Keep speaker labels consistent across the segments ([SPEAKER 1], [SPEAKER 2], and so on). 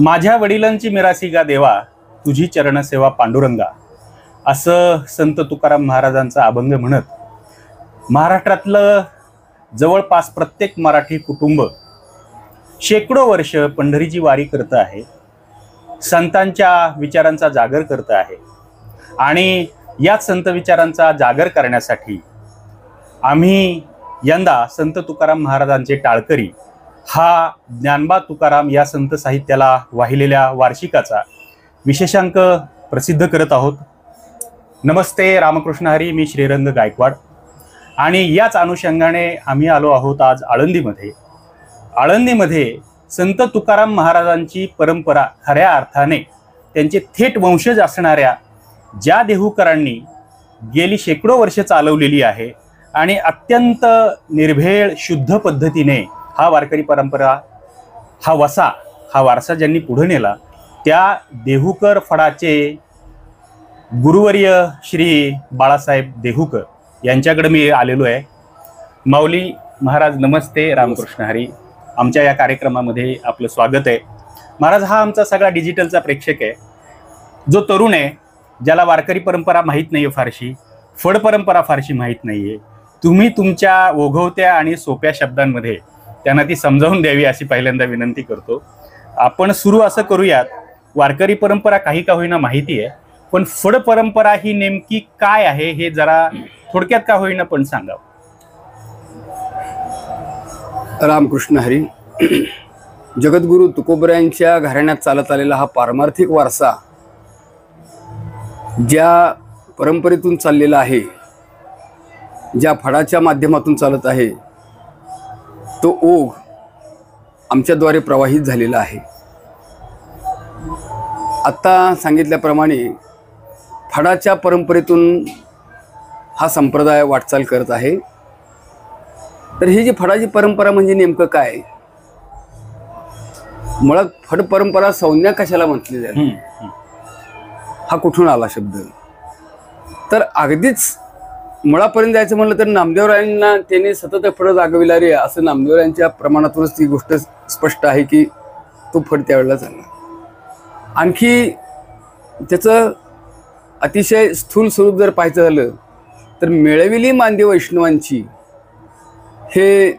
[SPEAKER 1] माझ्या वडिलांची मिरासी गा देवा, तुझी चरणसेवा पांडुरंगा, असं संत तुकाराम महाराजांचा अभंग म्हणत महाराष्ट्रातलं जवळपास प्रत्येक मराठी कुटुंब शेकडो वर्ष पंढरीची वारी करत आहे, संतांच्या विचारांचा जागर करत आहे। आणि याच संत विचारांचा जागर करण्यासाठी आम्ही यंदा संत तुकाराम महाराजांचे टाळकरी हा ज्ञानबा तुकाराम या संत साहित्याला वाहिलेल्या वार्षिकाचा विशेषांक प्रसिद्ध करत आहोत। नमस्ते रामकृष्ण हरी, मी श्रीरंग गायकवाड आणि याच अनुषंगाने आम्ही आलो आहोत आज आळंदीमध्ये। आळंदीमध्ये संत तुकाराम महाराजांची परंपरा खऱ्या अर्थाने त्यांचे थेट वंशज असणाऱ्या ज्या देहूकरांनी गेली शेकडो वर्ष चालवलेली आहे आणि अत्यंत निर्भेळ शुद्ध पद्धतीने हा वारकरी परंपरा हा वारसा ज्यांनी पुढे नेला त्या देहूकर फडाचे गुरुवर्य श्री बाळासाहेब देहूकर यांच्याकडे मी आलेलो आहे। माऊली महाराज नमस्ते, रामकृष्ण हरी। आमच्या या कार्यक्रमामध्ये आपलं स्वागत आहे। महाराज हा आमचा सगळा डिजिटलचा प्रेक्षक आहे, जो तरुण आहे, ज्याला वारकरी परंपरा माहीत नाही आहे, फारशी फड परंपरा फारशी माहीत नाही आहे। तुम्ही तुमच्या ओघवत्या आणि सोप्या शब्दांमध्ये त्यांना ती समजावून द्यावी अशी पहिल्यांदा विनंती करतो। आपण सुरू असं करूयात, वारकरी परंपरा काही का होईना माहिती आहे, पण फड परंपरा ही नेमकी काय आहे हे जरा थोडक्यात का होईना पण सांगावं।
[SPEAKER 2] रामकृष्ण हरी। जगद्गुरु तुकोबऱ्यांच्या घराण्यात चालत आलेला हा पारमार्थिक वारसा ज्या परंपरेतून चाललेला आहे, ज्या फडाच्या माध्यमातून चालत आहे, तो ओघ आमच्याद्वारे प्रवाहित झालेला आहे। आत्ता सांगितल्याप्रमाणे फडाच्या परंपरेतून हा संप्रदाय वाटचाल करत आहे। तर ही जी फडाची परंपरा म्हणजे नेमकं काय? मुळात फड परंपरा संज्ञा कशाला म्हटली जाईल, हा कुठून आला शब्द? तर अगदीच मुळापर्यंत जायचं म्हणलं तर नामदेवरायांना त्यांनी सतत फड जागविला रे, असं नामदेवरायांच्या प्रमाणातूनच ती गोष्ट स्पष्ट आहे की तो फड त्यावेळेला झाला। आणखी त्याचं अतिशय स्थूल स्वरूप जर पाहायचं झालं तर मिळविली मांदी वैष्णवांची हे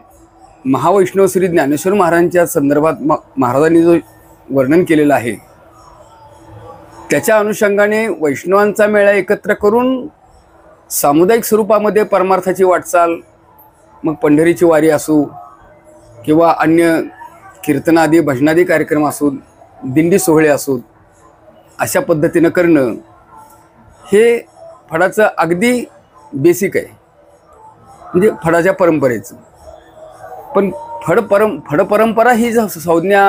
[SPEAKER 2] महावैष्णव श्री ज्ञानेश्वर महाराजांच्या संदर्भात महाराजांनी जो वर्णन केलेलं आहे, त्याच्या अनुषंगाने वैष्णवांचा मेळा एकत्र करून सामुदायिक स्वरूपामध्ये परमार्थाची वाटचाल, मग पंढरीची वारी असो किंवा अन्य कीर्तनादी भजनादी कार्यक्रम असो, दिंडी सोहळे असो, अशा पद्धतीनं करणं हे फडाचं अगदी बेसिक आहे, म्हणजे फडाच्या परंपरेचं। पण फड परंपरा ही संज्ञा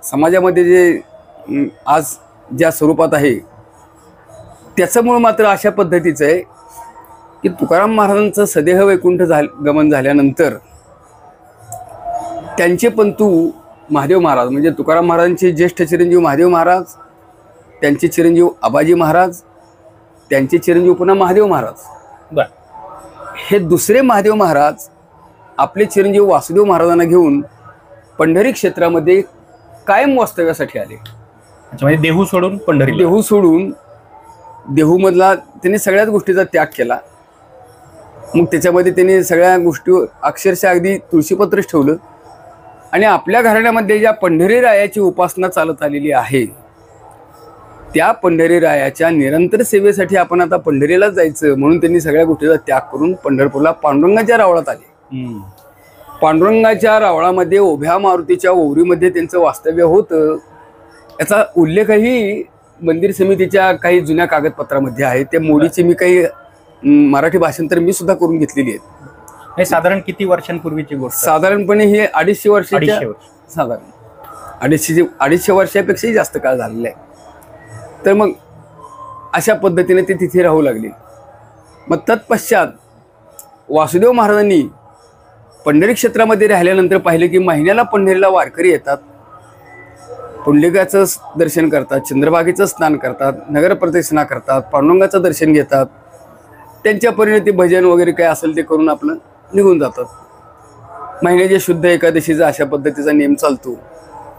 [SPEAKER 2] समाजामध्ये जे आज ज्या स्वरूपात आहे त्याचं मूळ मात्र अशा पद्धतीचं आहे की तुकाराम महाराजांचं सदेह वैकुंठ गमन झाल्यानंतर त्यांचे पंतू महादेव महाराज, म्हणजे तुकाराम महाराजांचे ज्येष्ठ चिरंजीव महादेव महाराज, त्यांचे चिरंजीव आबाजी महाराज, त्यांचे चिरंजीव पुन्हा महादेव महाराज, हे दुसरे महादेव महाराज आपले चिरंजीव वासुदेव महाराजांना घेऊन पंढरी क्षेत्रामध्ये कायम वास्तव्यासाठी आले।
[SPEAKER 1] म्हणजे देहू सोडून पंढरी,
[SPEAKER 2] देहू सोडून देहूमधला त्यांनी सगळ्याच गोष्टीचा त्याग केला। मग त्याच्यामध्ये त्यांनी सगळ्या गोष्टी अक्षरशः अगदी तुळशीपत्रच ठेवलं आणि आपल्या घराण्यामध्ये ज्या पंढरी रायाची उपासना चालत आलेली आहे त्या पंढरी रायाच्या निरंतर सेवेसाठी आपण आता पंढरीलाच जायचं म्हणून त्यांनी सगळ्या गोष्टीचा त्याग करून पंढरपूरला पांडुरंगाच्या रावळात आले। पांडुरंगाच्या रावळामध्ये उभ्या मारुतीच्या ओवरीमध्ये त्यांचं वास्तव्य होतं, याचा उल्लेखही मंदिर समितीच्या काही जुन्या कागदपत्रामध्ये आहे। त्या मोडीची मी काही मराठी भाषांतर मी सुद्धा करून घेतलेली आहेत।
[SPEAKER 1] हे साधारण किती वर्षांपूर्वीची गोष्ट?
[SPEAKER 2] साधारणपणे हे 250 वर्षाच्या, साधारण 250 वर्षापेक्षाही जास्त काळ झालेला आहे। तर मग अशा पद्धतीने ते तिथे राहू लागले। मग तत्पश्चात वासुदेव महाराजांनी पंढरी क्षेत्रामध्ये राहिल्यानंतर पाहिलं की महिन्याला पंढरीला वारकरी येतात, पुंडलिकाचं दर्शन करतात, चंद्रभागेचं स्नान करतात, नगर प्रदक्षिणा करतात, पांडुरंगाचं दर्शन घेतात, त्यांच्या परिणती भजन वगैरे काय असेल ते करून आपलं निघून जातात। महिन्याच्या शुद्ध एकादशीचा अशा पद्धतीचा नेम चालतो।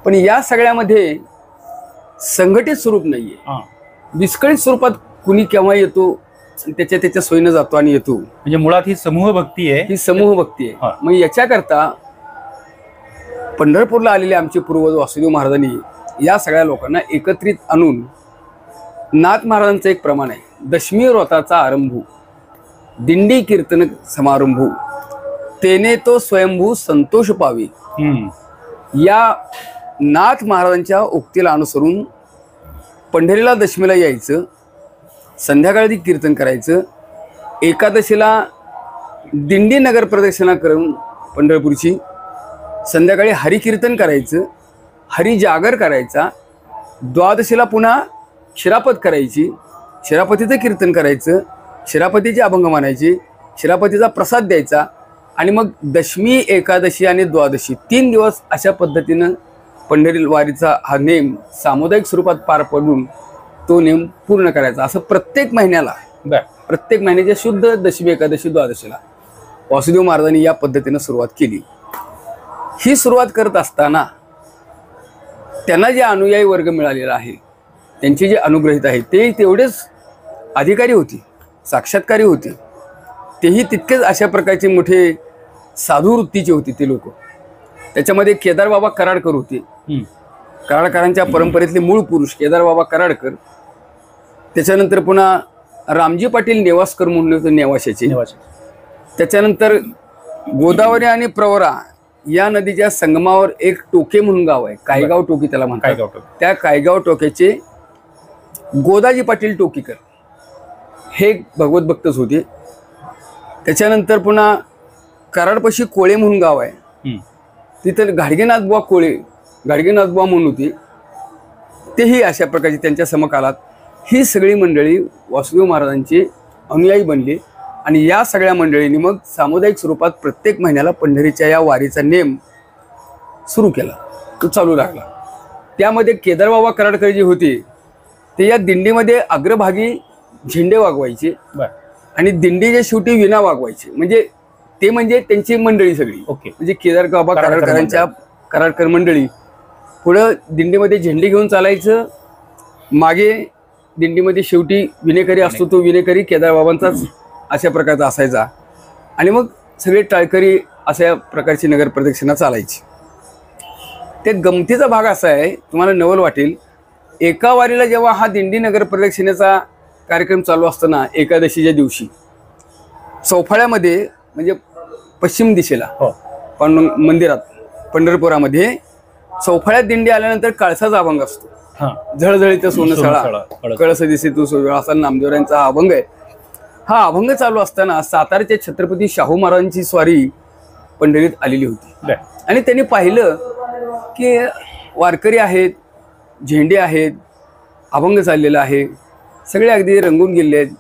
[SPEAKER 2] पण या सगळ्यामध्ये संघटित स्वरूप नाहीये.
[SPEAKER 1] हा.
[SPEAKER 2] विस्कळीत स्वरूपात कुणी केव्हा येतो, त्याच्या त्याच्या सोयीनं जातो आणि येतो.
[SPEAKER 1] म्हणजे मुळात ही समूह भक्ती आहे.
[SPEAKER 2] ही समूह भक्ती
[SPEAKER 1] हा.
[SPEAKER 2] आहे. मग याच्याकरता पंढरपूरला आलेले आमचे पूर्वज वासुदेव महाराजांनी या सगळ्या लोकांना एकत्रित आणून नाथ महाराजांचं एक प्रमाण आहे, दशमी व्रताचा आरंभ दिंडी कीर्तन समारंभ तेने तो स्वयंभू संतोष पावी. या नाथ महाराजांच्या उक्तीला अनुसरून पंढरीला दशमीला यायचं, संध्याकाळी कीर्तन करायचं, एकादशीला दिंडी नगर प्रदक्षिणा करून पंढरपूरची, संध्याकाळी हरिकीर्तन करायचं, हरिजागर करायचा, द्वादशीला पुन्हा शिरापत करायची, शिरापतीचं कीर्तन करायचं, शिरापतीचे अभंग म्हणायचे, शिरापतीचा प्रसाद द्यायचा आणि मग दशमी, एकादशी आणि द्वादशी 3 दिवस अशा पद्धतीनं पंढरी वारीचा हा नेम सामुदायिक स्वरूपात पार पडून तो नेम पूर्ण करायचा. असं प्रत्येक महिन्याला, प्रत्येक महिन्याच्या शुद्ध दशमी, एकादशी, द्वादशीला वासुदेव महाराजांनी या पद्धतीनं सुरुवात केली. ही सुरुवात करत असताना त्यांना जे अनुयायी वर्ग मिळालेला आहे, त्यांचे जे अनुग्रहित आहेत ते तेवढेच अधिकारी होते, साक्षात्कारी होते, तेही तितकेच अशा प्रकारचे मोठे साधू वृत्तीचे होते ते लोक. त्याच्यामध्ये केदार बाबा कराडकर होते. कराडकरांच्या परंपरेतले मूळ पुरुष केदार बाबा कराडकर. त्याच्यानंतर पुन्हा रामजी पाटील नेवासकर म्हणून होते, नेवाशाचे. त्याच्यानंतर गोदावरी आणि प्रवरा या नदीच्या संगमावर एक टोके म्हणून गाव आहे, कायगाव टोकी त्याला म्हणतात. त्या कायगाव टोक्याचे गोदाजी पाटील टोकीकर हे भगवत भक्तच होते. त्याच्यानंतर पुन्हा कराडपाशी कोळे म्हणून गाव आहे, तिथं घाडगेनाथ बुवा कोळे, घाडगेनाथ बुवा म्हणून होते, तेही अशा प्रकारचे त्यांच्या समकालात ही सगळी मंडळी वासुदेव महाराजांचे अनुयायी बनली. आणि या सगळ्या मंडळींनी मग सामुदायिक स्वरूपात प्रत्येक महिन्याला पंढरीच्या या वारीचा नेम सुरू केला, तो चालू लागला. त्यामध्ये केदारबाबा कराडकर जे होते ते या दिंडीमध्ये अग्रभागी झेंडे वागवायचे आणि दिंडीच्या शेवटी विना वागवायचे. म्हणजे त्यांची मंडळी सगळी. म्हणजे केदार बाबा कराडकरांच्या कराडकर मंडळी पुढं दिंडीमध्ये झेंडे घेऊन चालायचं, मागे दिंडीमध्ये शेवटी विनेकरी असतो, तो विनेकरी केदार बाबांचाच अशा प्रकारचा असायचा. आणि मग सगळे टाळकरी अशा प्रकारची नगर प्रदक्षिणा चालायची. ते गमतीचा भाग असा आहे, तुम्हाला नवल वाटेल, एका वारीला जेव्हा हा दिंडी नगर प्रदक्षिणेचा कार्यक्रम चालू असताना एकादशीच्या दिवशी चौफाळ्यामध्ये म्हणजे पश्चिम दिशेला मंदिरात पंढरपुरामध्ये चौफाळ्यात दिंडी आल्यानंतर कळसाचा अभंग असतो. झळझळीत सोनं सळा कळस दिसे तू सोहळा असा नामदेवरायांचा हा अभंग आहे. हा अभंग चालू असताना सातारच्या छत्रपती शाहू महाराजांची स्वारी पंढरीत आलेली होती. आणि त्यांनी पाहिलं की वारकरी आहेत, झेंडे आहेत, अभंग चाललेला आहे, सगळे अगदी रंगून गेले आहेत,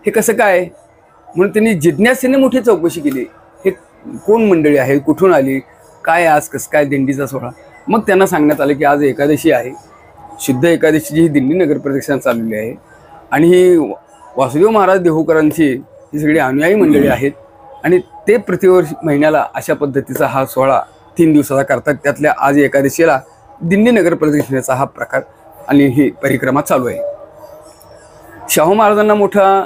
[SPEAKER 2] हे कसं काय म्हणून त्यांनी जिज्ञासेने मोठी चौकशी केली. हे कोण मंडळी आहे, कुठून आली, काय आज कसं काय दिंडीचा सोहळा. मग त्यांना सांगण्यात आलं की आज एकादशी आहे, शुद्ध एकादशीची ही दिंडी नगर प्रदक्षिणा चाललेली आहे आणि ही वासुदेव महाराज देहूकरांची ही सगळी अनुयायी मंडळी आहेत आणि ते प्रतिवर्ष महिन्याला अशा पद्धतीचा हा सोहळा 3 दिवसाचा करतात. त्यातल्या आज एकादशीला दिंडी नगर प्रदक्षिणेचा हा प्रकार आणि ही परिक्रमा चालू आहे. शाहू महाराजांना मोठा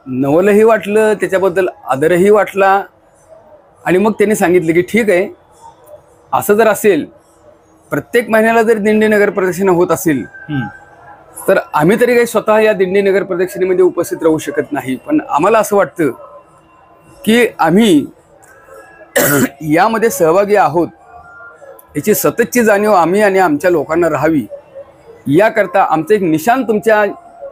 [SPEAKER 2] नवलही वाटलं, त्याच्याबद्दल आदरही वाटला आणि मग त्यांनी सांगितलं की ठीक आहे, असं जर असेल, प्रत्येक महिन्याला जर दिंडी नगर प्रदक्षिणा होत असेल तर आम्ही तरी काही स्वतः या दिंडी नगर प्रदक्षिणेमध्ये उपस्थित राहू शकत नाही, पण आम्हाला असं वाटतं की आम्ही यामध्ये सहभागी आहोत, याची सततची जाणीव आम्ही आणि आमच्या लोकांना राहावी, याकरता आमचं एक निशाण तुमच्या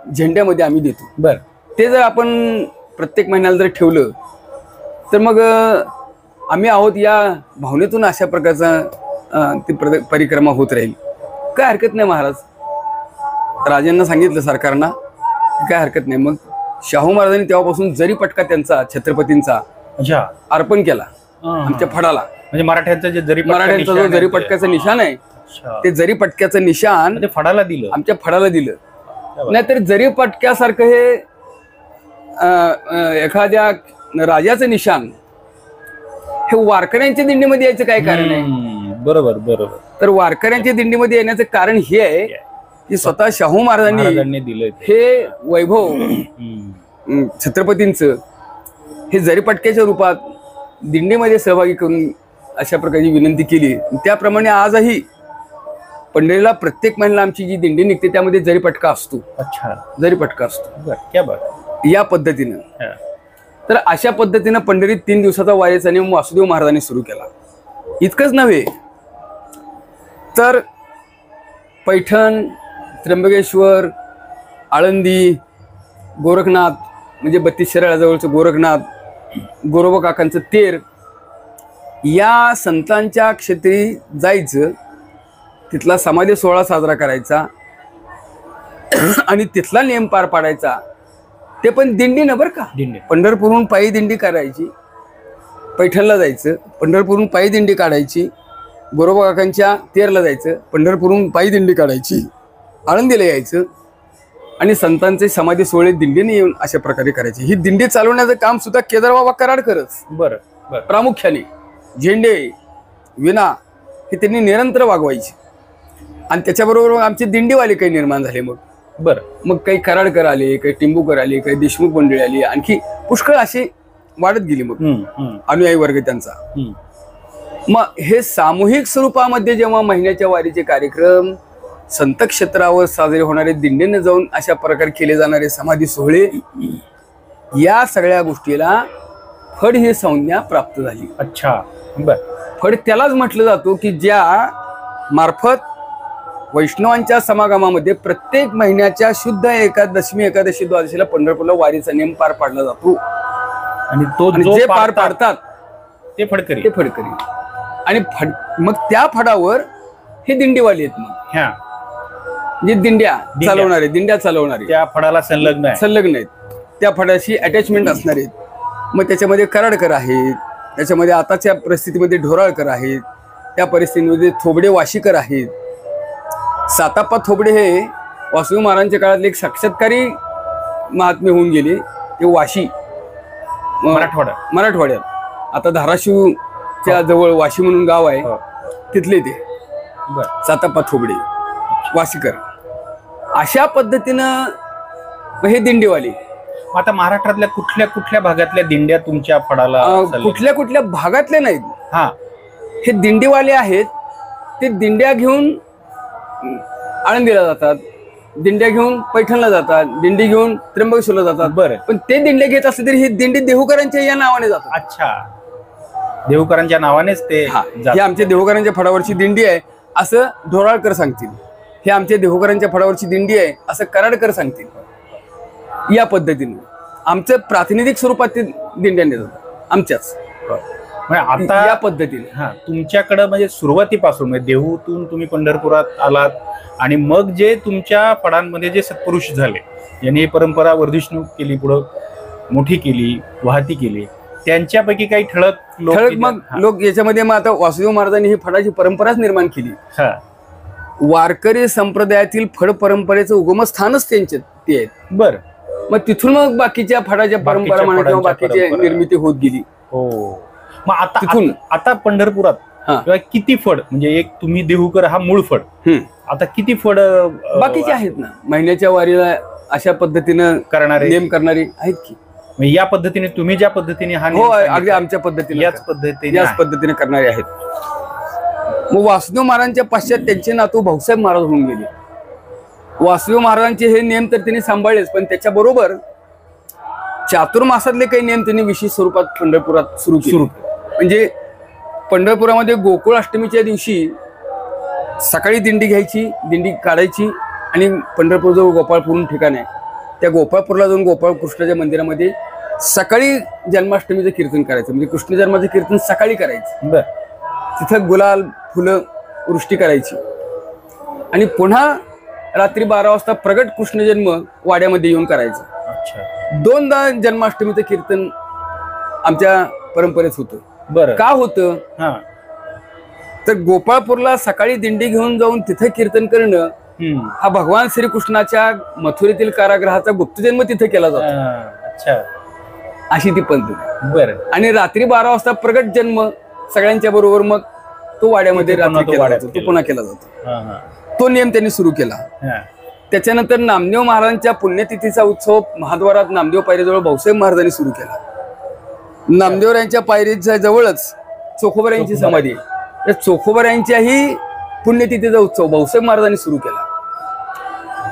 [SPEAKER 2] झेंड्यामध्ये आम्ही देतो. ते जर आपण प्रत्येक महिन्याला जर ठेवलं तर मग आम्ही आहोत या भावनेतून अशा प्रकारचा ती परिक्रमा होत राहील. काय हरकत नाही महाराज. राजांना सांगितलं सरकारना, काय हरकत नाही. मग शाहू महाराजांनी तेव्हापासून जरी पटका त्यांचा छत्रपतींचा अर्पण केला आमच्या फडाला.
[SPEAKER 1] म्हणजे मराठ्यांचा जो
[SPEAKER 2] जरी पटक्याचं निशाण आहे, ते जरी पटक्याचं निशाण
[SPEAKER 1] फडाला दिलं,
[SPEAKER 2] आमच्या फडाला दिलं. नाहीतर जरी पटक्यासारखं हे एखाद्या राजाचं निशाण हे वारकऱ्यांच्या दिंडीमध्ये यायचं काय कारण आहे.
[SPEAKER 1] बरोबर.
[SPEAKER 2] तर वारकऱ्यांच्या दिंडीमध्ये येण्याचं कारण हे आहे की स्वतः शाहू महाराजांनी
[SPEAKER 1] दिलं
[SPEAKER 2] हे वैभव छत्रपतींचं हे जरीपटक्याच्या रूपात दिंडीमध्ये सहभागी करून अशा प्रकारची विनंती केली. त्याप्रमाणे आजही पंढरीला प्रत्येक महिन्याला आमची जी दिंडी निघते त्यामध्ये जरीपटका असतो.
[SPEAKER 1] अच्छा,
[SPEAKER 2] जरीपटका असतो.
[SPEAKER 1] क्या बात.
[SPEAKER 2] या पद्धतीनं तर अशा पद्धतीनं पंढरीत 3 दिवसाचा वारीचा नियम वासुदेव महाराजांनी सुरू केला. इतकंच नव्हे तर पैठण, त्र्यंबकेश्वर, आळंदी, गोरखनाथ म्हणजे 32 शिराळ्याजवळचं गोरखनाथ, गोरोबा काकांचं तेर या संतांच्या क्षेत्री जायचं, तिथला समाधी सोहळा साजरा करायचा आणि तिथला नियम पार पाडायचा. ते पण दिंडीनं बरं का.
[SPEAKER 1] दिंडी
[SPEAKER 2] पंढरपूरहून पायी दिंडी करायची, पैठणला जायचं, पंढरपूरहून पायी दिंडी काढायची, गोरोबा काकांच्या तेरला जायचं, पंढरपूरहून पायी दिंडी काढायची, आळंदीला यायचं आणि संतांचे समाधी सोहळे दिंडीने येऊन अशा प्रकारे करायचे. ही दिंडी चालवण्याचं काम सुद्धा केदारबाबा कराडकरच.
[SPEAKER 1] बरं बरं.
[SPEAKER 2] प्रामुख्याने झेंडे, विना हे त्यांनी निरंतर वागवायचे. आणि त्याच्याबरोबर आमचे दिंडीवाले काही निर्माण झाले. मग काही कराडकर आले, काही टिंबूकर आले, काही देशमुख मंडळी आली, आणखी पुष्कळ असे वाढत गेली मग अनुयायी वर्ग त्यांचा. मग हे सामूहिक स्वरूपामध्ये जेव्हा महिन्याच्या वारीचे कार्यक्रम, संत क्षेत्रावर साजरे होणारे दिंडीने जाऊन अशा प्रकारे केले जाणारे समाधी सोहळे, या सगळ्या गोष्टीला फड ही संज्ञा प्राप्त झाली.
[SPEAKER 1] अच्छा, बर.
[SPEAKER 2] फड त्यालाच म्हटलं जातो की ज्या मार्फत वैष्णवांच्या समागमामध्ये प्रत्येक महिन्याच्या शुद्ध एकादशी, द्वादशीला पंढरपूरला वारीचा नियम पार पाडला जातो.
[SPEAKER 1] आणि तो
[SPEAKER 2] जे पार पाडतात
[SPEAKER 1] ते फडकरी.
[SPEAKER 2] आणि मग त्या फडावर हे दिंडीवाले आहेत. मग जे दिंड्या चालवणारे
[SPEAKER 1] त्या फडाला संलग्न
[SPEAKER 2] आहेत, त्या फडाशी अटॅचमेंट असणार आहेत. मग त्याच्यामध्ये कराडकर आहेत, त्याच्यामध्ये आताच्या परिस्थितीमध्ये ढोराळकर आहेत, त्या परिस्थितीमध्ये थोबडे वाशीकर आहेत. साताप्पा थोबडे हे वासुदेव महाराजांच्या काळातले एक साक्षात्कारी महात्मे होऊन गेले. ते वाशी मराठवाड्यात आता धाराशिवच्या जवळ वाशी म्हणून गाव आहे, तिथले ते साताप्पा थोबडे वाशीकर. अशा पद्धतीनं हे दिंडीवाले.
[SPEAKER 1] आता महाराष्ट्रातल्या कुठल्या कुठल्या भागातल्या दिंड्या तुमच्या फडाला?
[SPEAKER 2] कुठल्या भागातले नाहीत. हे दिंडीवाले आहेत. ते दिंड्या घेऊन आळंदीला जातात, दिंड्या घेऊन पैठणला जातात, दिंडी घेऊन त्र्यंबकेश्वरला जातात.
[SPEAKER 1] बरं.
[SPEAKER 2] पण ते दिंड्या घेत असले तरी ही दिंडी देहूकरांच्या या नावाने जातात.
[SPEAKER 1] अच्छा, देहूकरांच्या नावानेच ते.
[SPEAKER 2] हे आमच्या देहूकरांच्या फडावरची दिंडी आहे असं ढोराळकर सांगतील, हे आमच्या देहूकरांच्या फडावरची दिंडी आहे असं कराडकर सांगतील. या पद्धतीने आमचं प्रातिनिधिक स्वरूपात ते दिंड्या नेतात आमच्याच.
[SPEAKER 1] आता
[SPEAKER 2] या पद्धतीने
[SPEAKER 1] तुमच्याकडे म्हणजे सुरुवातीपासून म्हणजे देहूतून तुम्ही पंढरपुरात आलात आणि मग जे तुमच्या फडांमध्ये जे सत्पुरुष झाले, यांनी परंपरा वर्धिष्णू केली, पुढं मोठी केली, वाहती केली, त्यांच्यापैकी काही ठळक
[SPEAKER 2] लोक याच्यामध्ये मग आता वासुदेव महाराजांनी ही फडाची परंपराच निर्माण केली. वारकरी संप्रदायातील फड परंपरेचं उगमस्थानच त्यांचे ते आहेत.
[SPEAKER 1] बरं.
[SPEAKER 2] मग तिथून मग बाकीच्या फडाच्या परंपरा म्हणा किंवा बाकीची निर्मिती होत गेली.
[SPEAKER 1] मग आता पंढरपुरात किती फड, म्हणजे एक तुम्ही देहूकर हा मूळ फड, आता किती फड
[SPEAKER 2] बाकीचे आहेत ना महिन्याच्या वारीला अशा पद्धतीनं
[SPEAKER 1] करणारे
[SPEAKER 2] नेम करणारे आहेत की?
[SPEAKER 1] या पद्धतीने तुम्ही ज्या पद्धतीने हा
[SPEAKER 2] अगदी आमच्या पद्धतीने याच पद्धतीने करणारे आहेत. मग वासुदेव महाराजांच्या पश्चात त्यांचे नातू भाऊसाहेब महाराज होऊन गेले. वासुदेव महाराजांचे हे नियम तर त्यांनी सांभाळलेच, पण त्याच्याबरोबर चातुर्मासातले काही नियम त्यांनी विशेष स्वरूपात पंढरपुरात सुरू केले. म्हणजे पंढरपुरामध्ये गोकुळ अष्टमीच्या दिवशी सकाळी दिंडी घ्यायची, दिंडी काढायची आणि पंढरपूर जवळ गोपाळपूर ठिकाण आहे, त्या गोपाळपूरला जाऊन गोपाळ कृष्णाच्या मंदिरामध्ये सकाळी जन्माष्टमीचं कीर्तन करायचं. म्हणजे कृष्ण जन्माचं कीर्तन सकाळी करायचं. तिथं गुलाल फुलं वृष्टी करायची आणि पुन्हा रात्री 12 वाजता प्रगट कृष्ण जन्म वाड्यामध्ये येऊन करायचं. 2दा जन्माष्टमीचं कीर्तन आमच्या परंपरेत होतं.
[SPEAKER 1] बरं.
[SPEAKER 2] का होतं तर गोपाळपूरला सकाळी दिंडी घेऊन जाऊन तिथं कीर्तन करणं हा भगवान श्रीकृष्णाच्या मथुरेतील कारागृहाचा गुप्तजन्म तिथे केला जातो. अशी ती पद्धत.
[SPEAKER 1] बरं.
[SPEAKER 2] आणि रात्री 12 वाजता प्रगट जन्म सगळ्यांच्या बरोबर मग तो वाड्यामध्ये
[SPEAKER 1] तिथे पुन्हा
[SPEAKER 2] रात्री
[SPEAKER 1] तो
[SPEAKER 2] केला
[SPEAKER 1] वाड्यात
[SPEAKER 2] जातो, तो
[SPEAKER 1] केला.
[SPEAKER 2] पुन्हा केला जातो.
[SPEAKER 1] हा, हा,
[SPEAKER 2] तो नियम त्यांनी सुरू केला.
[SPEAKER 1] हा.
[SPEAKER 2] त्याच्यानंतर नामदेव महाराजांच्या पुण्यतिथीचा उत्सव महाद्वारात नामदेव पायरीजवळ भाऊसाहेब महाराजांनी सुरू केला. नामदेवरायांच्या पायरीच्या जवळच चोखोबरायांची समाधी आहे. त्या चोखोबरायांच्याही पुण्यतिथीचा उत्सव भाऊसाहेब महाराजांनी सुरू केला.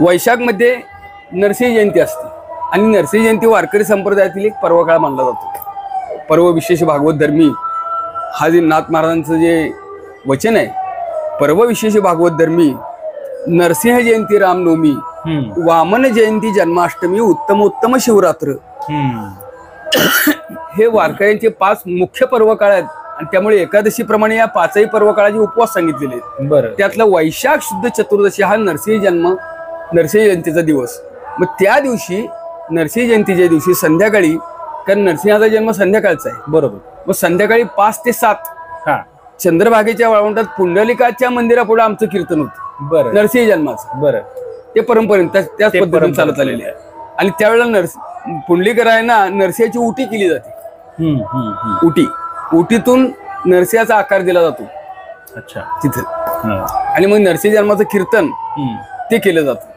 [SPEAKER 2] वैशाख मध्ये नरसिंह जयंती असते आणि नरसिंह जयंती वारकरी संप्रदायातील एक पर्वकाळ मानला जातो. पर्व विशेष भागवत धर्मी हा जे नाथ महाराजांचं जे वचन आहे, पर्व विशेष भागवत धर्मी नरसिंह जयंती रामनवमी वामन जयंती जन्माष्टमी उत्तमोत्तम शिवरात्र हे वारकऱ्यांचे 5 मुख्य पर्वकाळ आहेत. आणि त्यामुळे एकादशीप्रमाणे या 5ही पर्वकाळाचे उपवास सांगितलेले आहेत.
[SPEAKER 1] बरं.
[SPEAKER 2] त्यातला वैशाख शुद्ध चतुर्दशी हा नरसिंह जयंतीचा दिवस. मग त्या दिवशी नरसिंह जयंतीच्या दिवशी संध्याकाळी, कारण नरसिंहाचा जन्म संध्याकाळचा आहे,
[SPEAKER 1] बरोबर,
[SPEAKER 2] मग संध्याकाळी 5 ते 7
[SPEAKER 1] हा,
[SPEAKER 2] चंद्रभागेच्या वाळवंटात पुंडलिकाच्या मंदिरापुढे आमचं कीर्तन होतं
[SPEAKER 1] बरं,
[SPEAKER 2] नरसिंह जन्माचं.
[SPEAKER 1] बरं,
[SPEAKER 2] ते परंपरेने त्याच
[SPEAKER 1] ते
[SPEAKER 2] पद्धतीने
[SPEAKER 1] परंपरेने
[SPEAKER 2] चालत आलेले आहे. आणि त्यावेळेला पुंडलिकरायांना नरसिंहाची उटी केली जाते. उटी, उटीतून नरसिंहाचा आकार दिला जातो.
[SPEAKER 1] अच्छा,
[SPEAKER 2] तिथे
[SPEAKER 1] हा,
[SPEAKER 2] आणि मग नरसिंह जन्माचं कीर्तन ते केलं जातं.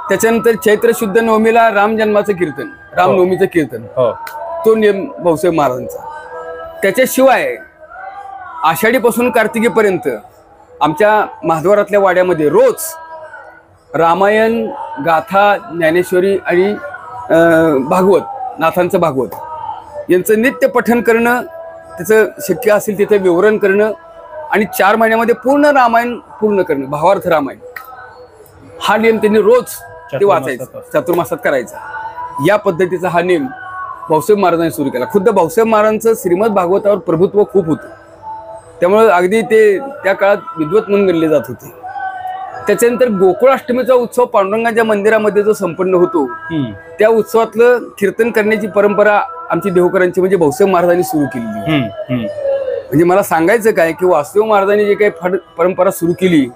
[SPEAKER 2] त्याच्यानंतर चैत्र शुद्ध नवमीला राम जन्माचं कीर्तन, रामनवमीचं कीर्तन,
[SPEAKER 1] हो,
[SPEAKER 2] तो नियम भाऊसाहेब महाराजांचा. त्याच्याशिवाय आषाढीपासून कार्तिकीपर्यंत आमच्या महाद्वारातल्या वाड्यामध्ये रोज रामायण, गाथा, ज्ञानेश्वरी आणि भागवत, नाथांचं भागवत यांचं नित्य पठण करणं, त्याचं शक्य असेल तिथे विवरण करणं आणि 4 महिन्यामध्ये पूर्ण रामायण पूर्ण करणं, भावार्थ रामायण हा नियम त्यांनी रोज ते वाचायचं, चातुर्मासात करायचा. या पद्धतीचा हा नियम भाऊसाहेब महाराजांनी सुरू केला. खुद्द भाऊसाहेब महाराजांचं श्रीमद भागवतावर प्रभुत्व खूप होतं. त्यामुळे अगदी ते त्या काळात विद्वत म्हणून गणले जात होते. त्याच्यानंतर गोकुळाष्टमीचा उत्सव पांडुरंगाच्या मंदिरामध्ये जो संपन्न होतो, त्या उत्सवातलं कीर्तन करण्याची परंपरा आमची देवकरांची म्हणजे भाऊसाहेब महाराजांनी सुरू केलेली. म्हणजे मला सांगायचं काय की वासुदेव महाराजांनी जे काही परंपरा सुरू केली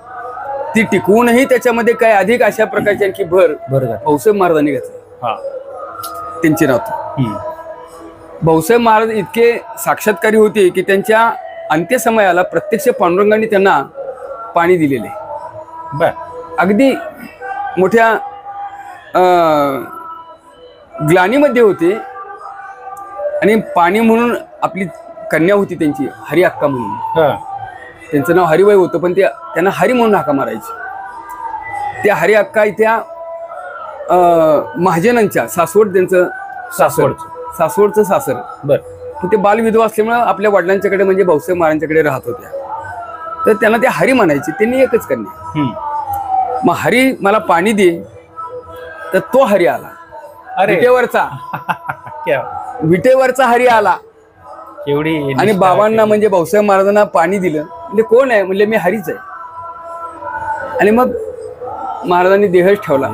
[SPEAKER 2] ती टिकवूनही त्याच्यामध्ये काय अधिक अशा प्रकारची आणखी भर भाऊसाहेब महाराजांनी घेतली. त्यांचे नातू भाऊसाहेब महाराज इतके साक्षात्कारी होते की त्यांच्या अंत्यसमयाला प्रत्यक्ष पांडुरंगांनी त्यांना पाणी दिलेले. अगदी मोठ्या ग्लानीमध्ये होते आणि पाणी म्हणून आपली कन्या होती त्यांची हरी अक्का म्हणून, त्यांचं नाव हरिबाई होतं, पण त्यांना हरी म्हणून हाका मारायची. त्या हरी अक्का इथ्या महाजनांच्या सासवड, त्यांचं सासवडचं सासर, ते बालविधवा असल्यामुळे आपल्या वडिलांच्याकडे म्हणजे भाऊसाहेब महाराजांच्याकडे राहत होत्या. तर त्यांना ते हरी म्हणायचे. त्यांनी एकच कन्या. मग हरी मला पाणी दे, तर तो हरी आला. विटेवरचा हरी आला आणि बाबांना म्हणजे भाऊसाहेब महाराजांना पाणी दिलं. म्हणजे कोण आहे म्हणले मी हरीच आहे. आणि मग महाराजांनी देहच ठेवला.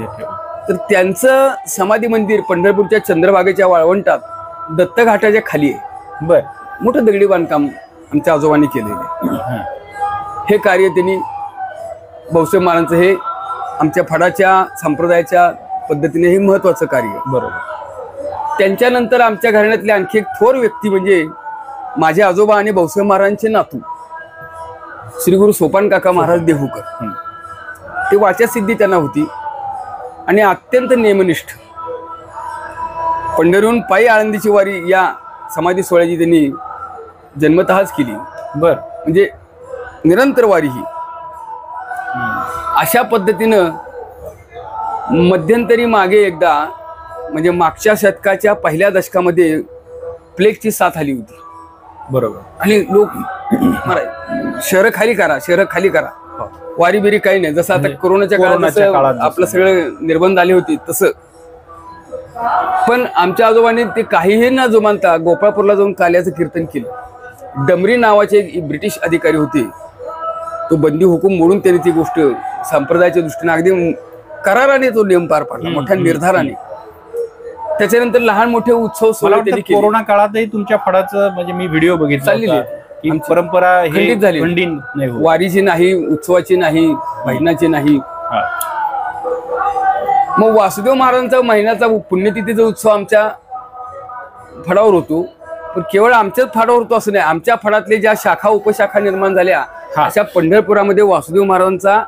[SPEAKER 2] तर त्यांचं समाधी मंदिर पंढरपूरच्या चंद्रभागेच्या वाळवंटात दत्तघाटाच्या खाली आहे. मोठं दगडी बांधकाम आमच्या आजोबांनी केलेलं. हे कार्य त्यांनी भाऊसाहेब महाराजांचं हे आमच्या फडाच्या संप्रदायाच्या पद्धतीने हे महत्वाचं कार्य. बरोबर. त्यांच्यानंतर आमच्या घराण्यातले आणखी एक थोर व्यक्ती म्हणजे माझे आजोबा आणि भाऊसाहेब महाराजांचे नातू श्री गुरु सोपान काका महाराज देहूकर. ते वाचासिद्धी त्यांना होती आणि अत्यंत नियमनिष्ठ. पंढरीहून पायी आळंदीची वारी या समाधी सोहळ्याची त्यांनी जन्मतःच केली. म्हणजे निरंतर वारी ही. अशा पद्धतीनं मध्यंतरी मागे एकदा म्हणजे मागच्या शतकाच्या पहिल्या दशकामध्ये प्लेगची साथ आली होती. बरोबर. आणि लोक शहरं खाली करा, शहरं खाली करा, वारी बिरी काही नाही. जसं आता कोरोनाच्या काळात आपलं सगळं निर्बंध आले होते तसं. पण आमच्या आजोबांनी ते काहीही न जुमानता गोपाळपूरला जाऊन काल्याचं कीर्तन केलं. डमरी नावाचे एक ब्रिटिश अधिकारी होते. तो बंदी हुकूम मोडून त्यांनी ती गोष्ट संप्रदायाच्या दृष्टीने अगदी कराराने तो नियम पार पाडला, मोठ्या निर्धाराने. त्याच्यानंतर लहान मोठे उत्सव
[SPEAKER 1] कोरोना काळातही तुमच्या फडाचं म्हणजे मी व्हिडिओ बघितला परंपरा
[SPEAKER 2] खंडित झाली. वारीची नाही, उत्सवाची नाही, भजनाची नाही. मग वासुदेव महाराजांचा महिन्याचा पुण्यतिथीचा उत्सव आमच्या फडावर होतो. पण केवळ आमच्याच फाडावर होतो असं नाही, आमच्या फाडातले ज्या शाखा उपशाखा निर्माण झाल्या
[SPEAKER 1] हा.
[SPEAKER 2] अशा पंढरपुरामध्ये वासुदेव महाराजांचा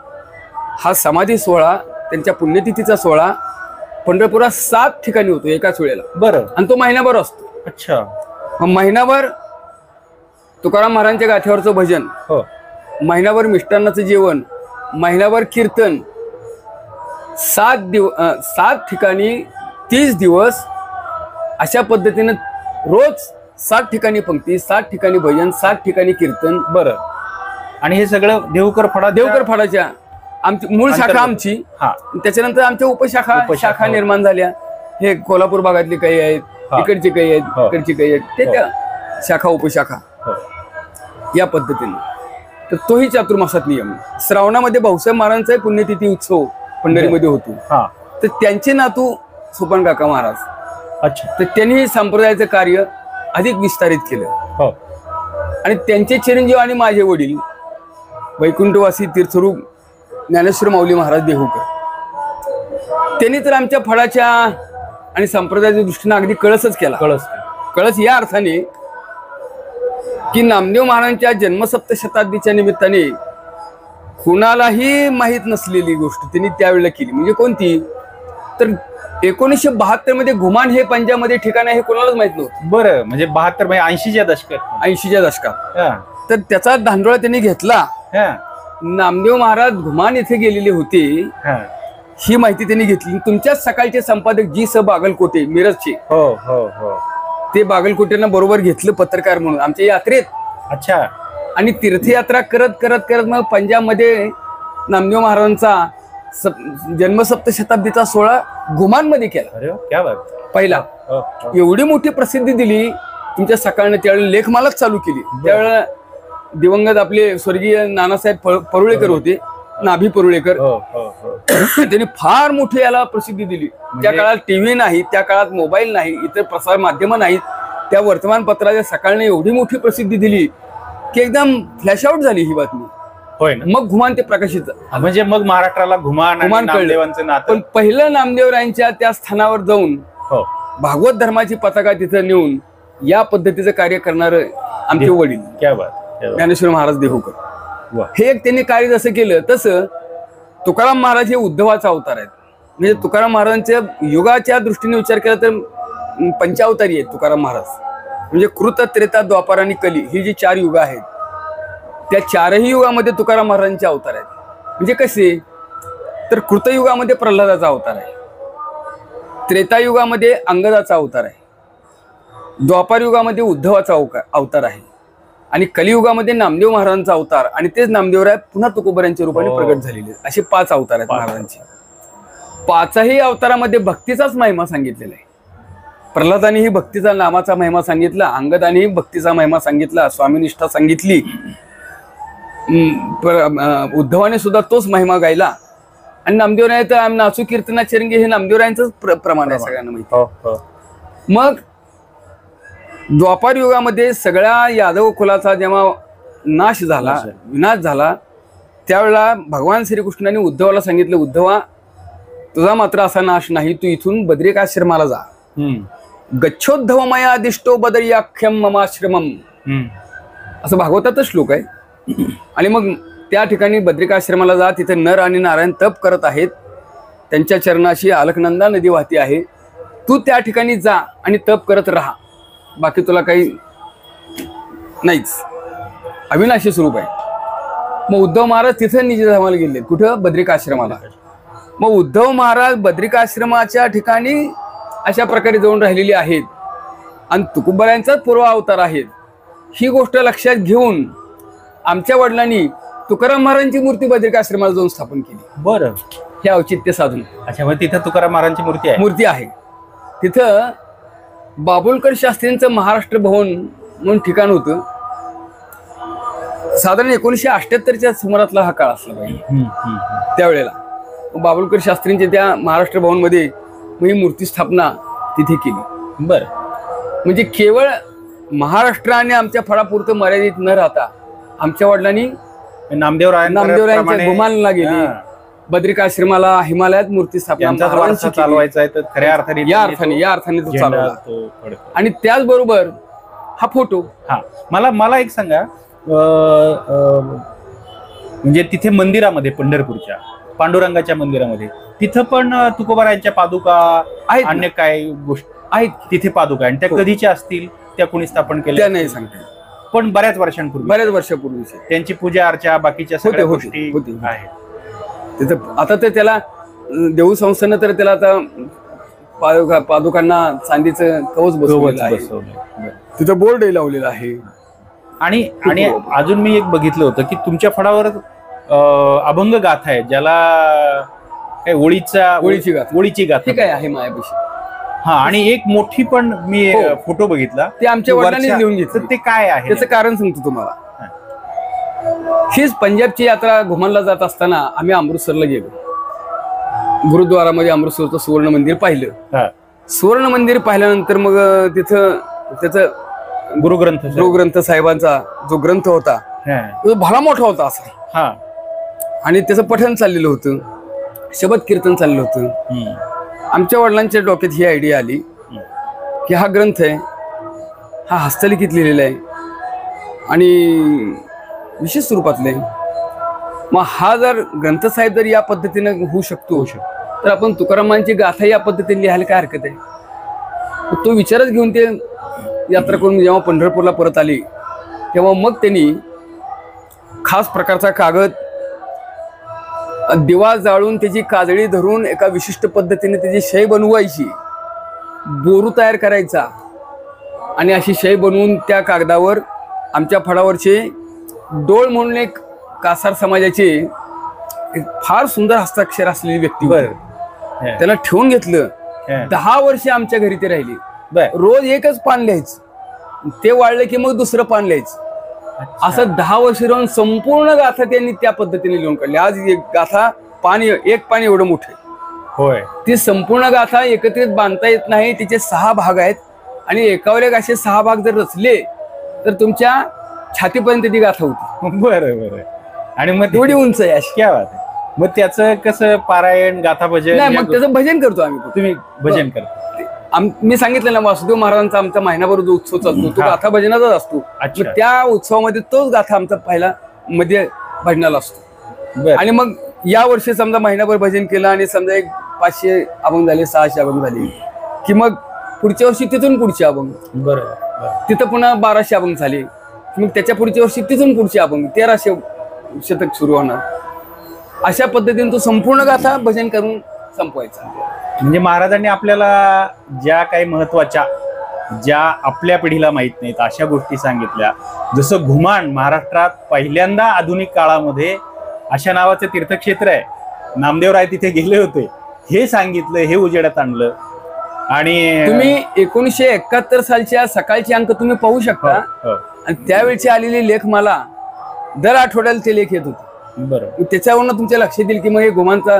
[SPEAKER 2] हा समाधी सोहळा, त्यांच्या पुण्यतिथीचा सोहळा पंढरपुरात 7 ठिकाणी होतो एकाच वेळेला.
[SPEAKER 1] बरं.
[SPEAKER 2] आणि तो महिनाभर असतो.
[SPEAKER 1] अच्छा.
[SPEAKER 2] मग महिनाभर तुकाराम महाराजांच्या गाथ्यावरचं भजन,
[SPEAKER 1] हो.
[SPEAKER 2] महिनाभर मिष्टान्नाचं जेवण, महिनाभर कीर्तन, 7 ठिकाणी 30 दिवस अशा पद्धतीनं रोज 7 ठिकाणी पंक्ती, 7 ठिकाणी भजन, 7 ठिकाणी कीर्तन.
[SPEAKER 1] बरं. आणि हे सगळं देवकर
[SPEAKER 2] फाडाच्या आमची मूळ शाखा आमची.
[SPEAKER 1] हा.
[SPEAKER 2] त्याच्यानंतर आमच्या उपशाखा निर्माण झाल्या. हे कोल्हापूर भागातली काही आहेत, इकडची काही आहेत, इकडची काही आहेत, ते त्या शाखा उपशाखा या पद्धतीने. तर तोही चातुर्मासात नियम. श्रावणामध्ये भाऊसाहेब महाराजांचा पुण्यतिथी उत्सव पंढरीमध्ये होतो. तर त्यांचे नातू सोपान काका महाराज,
[SPEAKER 1] अच्छा,
[SPEAKER 2] तर त्यांनी संप्रदायाचं कार्य अधिक विस्तारित केलं.
[SPEAKER 1] हो.
[SPEAKER 2] आणि त्यांचे चिरंजीव आणि माझे वडील वैकुंठवासी तीर्थरूप ज्ञानेश्वर माऊली महाराज देहूकर, त्यांनी तर आमच्या फळाच्या आणि संप्रदायाच्या दृष्टीने अगदी कळसच केला. कळस या अर्थाने की नामदेव महाराजांच्या जन्मसप्तशताब्दीच्या निमित्ताने कुणालाही माहीत नसलेली गोष्ट त्यांनी त्यावेळेला केली. म्हणजे कोणती? तर 1972 मध्ये घुमान हे पंजाबमध्ये ठिकाण आहे, हे कोणालाच माहित नव्हतं.
[SPEAKER 1] बरं. म्हणजे 72 म्हणजे 80च्या दशकात.
[SPEAKER 2] 80च्या दशकात. तर त्याचा धांडोळा त्यांनी घेतला. नामदेव महाराज घुमान येथे गेलेले होते ही माहिती त्यांनी घेतली. तुमच्याच सकाळचे संपादक जी स बागलकोटे मिरजचे,
[SPEAKER 1] हो हो हो,
[SPEAKER 2] ते बागलकोटेंना बरोबर घेतलं पत्रकार म्हणून आमच्या यात्रेत.
[SPEAKER 1] अच्छा.
[SPEAKER 2] आणि तीर्थयात्रा करत करत करत मग पंजाबमध्ये नामदेव महाराजांचा जन्मसप्तशताब्दीचा सोहळा घुमानमध्ये केला.
[SPEAKER 1] अरे क्या बात.
[SPEAKER 2] पहिला. एवढी मोठी प्रसिद्धी दिली तुमच्या सकाळने. त्यावेळेला लेखमालाच चालू केली. त्यावेळेला दिवंगत आपले स्वर्गीय नानासाहेब परुळेकर होते, नाभी परुळेकर. त्यांनी फार मोठी याला प्रसिद्धी दिली. त्या काळात टीव्ही नाही, त्या काळात मोबाईल नाही, इतर प्रसार माध्यमं नाहीत. त्या वर्तमानपत्राच्या सकाळने एवढी मोठी प्रसिद्धी दिली की एकदम फ्लॅश आउट झाली ही बातमी.
[SPEAKER 1] होय ना.
[SPEAKER 2] मग घुमान ते प्रकाशित,
[SPEAKER 1] म्हणजे मग महाराष्ट्राला घुमान नामदेवांचं नातं.
[SPEAKER 2] पण पहिलं नामदेवरायांच्या त्या स्थानावर जाऊन भागवत धर्माची पताका तिथं नेऊन या पद्धतीचं कार्य करणार आमचे वडील
[SPEAKER 1] क्या बात,
[SPEAKER 2] ज्ञानेश्वर महाराज देहूकर. हे एक त्यांनी कार्य जसं केलं तसं तुकाराम महाराज हे उद्धवाचा अवतार आहेत. म्हणजे तुकाराम महाराजांच्या युगाच्या दृष्टीने विचार केला तर पंचावतारी आहेत तुकाराम महाराज. म्हणजे कृत, त्रेता, द्वापार आणि कली ही जी 4 युग आहेत, त्या 4ही युगामध्ये तुकाराम महाराजांचे अवतार आहेत. म्हणजे कसे? तर कृतयुगामध्ये प्रल्हादाचा अवतार आहे, त्रेतायुगामध्ये अंगदाचा अवतार आहे, द्वापार युगामध्ये उद्धवाचा अवतार आहे, आणि कलियुगामध्ये नामदेव महाराजांचा अवतार, आणि तेच नामदेवराय पुन्हा तुकोबऱ्यांच्या रूपाने प्रगट झालेले. असे 5 अवतार आहेत महाराजांचे. 5ही अवतारामध्ये भक्तीचाच महिमा सांगितलेला आहे. प्रल्हादानेही भक्तीचा नामाचा महिमा सांगितला, अंगदानेही भक्तीचा महिमा सांगितला, स्वामीनिष्ठा सांगितली, उद्धवाने सुद्धा तोच महिमा गायला. आणि नामदेवराय तर नाचू कीर्तना चरंगी हे नामदेवरायांचंच प्रमाण आहे, सगळ्यांना माहिती. मग द्वापार युगामध्ये सगळ्या यादव कुलाचा जेव्हा विनाश झाला त्यावेळेला भगवान श्रीकृष्णाने उद्धवाला सांगितलं, उद्धवा तुझा मात्र असा नाश नाही, तू इथून बद्रिकाश्रमाला जा. गच्छोद्धवमया दिष्टो बदर्याख्यम ममाश्रमम, असं भागवतातच श्लोक आहे. आणि मग त्या ठिकाणी बद्रिकाश्रमाला जा, तिथे नर आणि नारायण तप करत आहेत, त्यांच्या चरणाशी अलकनंदा नदी वाहती आहे, तू त्या ठिकाणी जा आणि तप करत राहा, बाकी तुला काही नाहीच, अविनाशी स्वरूप आहे. मग उद्धव महाराज तिथे निजधामाला गेले. कुठं? बद्रिकाश्रमाला. मग उद्धव महाराज बद्रिकाश्रमाच्या ठिकाणी अशा प्रकारे जाऊन राहिलेली आहेत आणि तुकोबऱ्यांचाच पूर्व अवतार आहेत. ही गोष्ट लक्षात घेऊन आमच्या वडिलांनी तुकाराम महाराजांची मूर्ती बद्रिकाश्रमाला जाऊन स्थापन केली.
[SPEAKER 1] बरं.
[SPEAKER 2] हे औचित्य साधून.
[SPEAKER 1] अच्छा, मग तिथं तुकाराम महाराजांची
[SPEAKER 2] मूर्ती आहे. तिथं बाबुलकर शास्त्रींचं महाराष्ट्र भवन म्हणून ठिकाण होतं. साधारण 1978च्या सुमारातला हा काळ असला पाहिजे. त्यावेळेला बाबुलकर शास्त्रींच्या त्या महाराष्ट्र भवन मध्ये ही मूर्ती स्थापना तिथे केली.
[SPEAKER 1] बरं.
[SPEAKER 2] म्हणजे केवळ महाराष्ट्र आणि आमच्या फळापुरतं मर्यादित न राहता आमच्या वडिलांनी नामदेवरायांच्या घुमानला गेली, बद्रिकाश्रमाला, हिमालयात मूर्ती स्थापना
[SPEAKER 1] चालवायचा आहे तर खऱ्या अर्थाने
[SPEAKER 2] या अर्थाने तो चालवला. आणि त्याचबरोबर हा फोटो.
[SPEAKER 1] हा, मला मला एक सांगा, म्हणजे तिथे मंदिरामध्ये पंढरपूरच्या पांडुरंगाच्या मंदिरामध्ये तिथं पण तुकोबारायांच्या पादुका
[SPEAKER 2] आहेत ना.
[SPEAKER 1] अन्य काय गोष्टी
[SPEAKER 2] आहेत
[SPEAKER 1] तिथे पादुका, आणि त्या
[SPEAKER 2] हो.
[SPEAKER 1] कधीच्या असतील, त्या कोणी स्थापन
[SPEAKER 2] त्या
[SPEAKER 1] केल्या?
[SPEAKER 2] नाही सांगते,
[SPEAKER 1] पण बऱ्याच वर्षांपूर्वी
[SPEAKER 2] बऱ्याच वर्षापूर्वीचे
[SPEAKER 1] त्यांची पूजा अर्चा बाकीच्या
[SPEAKER 2] होते,
[SPEAKER 1] सगळ्या
[SPEAKER 2] होते,
[SPEAKER 1] गोष्टी
[SPEAKER 2] होते.
[SPEAKER 1] आहेत.
[SPEAKER 2] तिथं आता तर त्याला देऊ संस्थेनं तर त्याला आता पादुकांना चांदीचं कवच बसवलेलं आहे.
[SPEAKER 1] बसवलंय.
[SPEAKER 2] तिथं बोर्डही लावलेला आहे.
[SPEAKER 1] आणि आणि अजून मी एक बघितलं होतं की तुमच्या फळावर अभंग गाथा आहे, ज्याला काय
[SPEAKER 2] ओळीची गाथा.
[SPEAKER 1] ओळीची गाथा.
[SPEAKER 2] ठीक आहे मायापाशी.
[SPEAKER 1] हा, आणि एक मोठी पण मी
[SPEAKER 2] हो.
[SPEAKER 1] फोटो बघितला,
[SPEAKER 2] ते आमच्या वडिलांनी
[SPEAKER 1] वरच्या-
[SPEAKER 2] लिहून घेतलं.
[SPEAKER 1] तर ते काय आहे?
[SPEAKER 2] त्याचं कारण सांगतो तुम्हाला. हीच पंजाबची यात्रा घुमानला जात असताना आम्ही अमृतसरला गेलो. गुरुद्वारामध्ये अमृतसरचं सुवर्ण मंदिर पाहिलं.
[SPEAKER 1] हा.
[SPEAKER 2] सुवर्ण मंदिर पाहिल्यानंतर मग तिथं त्याचं गुरुग्रंथ साहेबांचा जो ग्रंथ होता
[SPEAKER 1] हा.
[SPEAKER 2] तो भला मोठा होता असा,
[SPEAKER 1] हा.
[SPEAKER 2] आणि त्याचं पठण चाललेलं होतं, शबद कीर्तन चाललं होतं.
[SPEAKER 1] हम्म.
[SPEAKER 2] आमच्या वडिलांच्या डोक्यात ही आयडिया आली की हा ग्रंथ आहे, हा हस्तलिखित लिहिलेला आहे आणि विशेष स्वरूपातला आहे. मग हा जर ग्रंथसाहेब जर या पद्धतीनं होऊ शकतो तर आपण तुकारामांची गाथा या पद्धतीने लिहायला काय हरकत आहे. मग तो विचारच घेऊन ते यात्रा करून जेव्हा पंढरपूरला परत आली तेव्हा मग त्यांनी खास प्रकारचा कागद, दिवा जाळून त्याची काजळी धरून एका विशिष्ट पद्धतीने त्याची शय बनवायची, बोरू तयार करायचा, आणि अशी शय बनवून त्या कागदावर आमच्या फळावरचे डोळ म्हणून एक कासार समाजाचे एक फार सुंदर हस्ताक्षर असलेली व्यक्ती होती. त्यांना ठेवून घेतलं. 10 वर्ष आमच्या घरी ते राहिली. रोज एकच पान लिहायचं, ते वाढलं की मग दुसरं पान लिहायचं. असं 10 वर्ष राहून संपूर्ण गाथा त्यांनी त्या पद्धतीने लिहून काढली. आज एक गाथा एक पान एवढं मोठं
[SPEAKER 1] होय.
[SPEAKER 2] ती संपूर्ण गाथा एकत्रित बांधता येत नाही. तिचे 6 भाग आहेत आणि एकावर एक असे 6 भाग जर रचले तर तुमच्या छातीपर्यंत ती गाथा होती.
[SPEAKER 1] बरं. आणि मग
[SPEAKER 2] एवढी उंच आहे अशी.
[SPEAKER 1] क्या बात आहे. मग त्याचं कसं पारायण, गाथा भजन?
[SPEAKER 2] नाही, मग त्याचं भजन करतो आम्ही.
[SPEAKER 1] तुम्ही भजन करता?
[SPEAKER 2] मी सांगितलं ना, वासुदेव महाराजांचा आमचा महिनाभर जो उत्सव चालतो तो गाथा भजनाचाच असतो. मग त्या उत्सवामध्ये तोच गाथा आमचा पहिला मध्ये भजनाला असतो. आणि मग या वर्षी समजा महिनाभर भजन केलं आणि समजा एक 500 अभंग झाले, 600 अभंग झाले की मग पुढच्या वर्षी तिथून पुढचे अभंग.
[SPEAKER 1] बरं.
[SPEAKER 2] तिथं पुन्हा 1200 अभंग झाले, मग त्याच्या पुढच्या वर्षी तिथून पुढचे अभंग 1300 शतक सुरू होणार. अशा पद्धतीने तो संपूर्ण गाथा भजन करून संपवायचा.
[SPEAKER 1] म्हणजे महाराजांनी आपल्याला ज्या काही महत्वाच्या, ज्या आपल्या पिढीला माहित नाहीत अशा गोष्टी सांगितल्या. जसं घुमान महाराष्ट्रात पहिल्यांदा आधुनिक काळामध्ये अशा नावाचं तीर्थक्षेत्र आहे, नामदेवराय तिथे गेले होते, हे सांगितलं, हे उजेडात आणलं. आणि
[SPEAKER 2] तुम्ही 1971 सालच्या सकाळचे अंक तुम्ही पाहू शकता. आणि त्यावेळची आलेली लेखमाला दर आठवड्याला ते लेख येत होते.
[SPEAKER 1] बरोबर.
[SPEAKER 2] त्याच्यावरनं तुमच्या लक्षात येईल की मग हे घुमानचा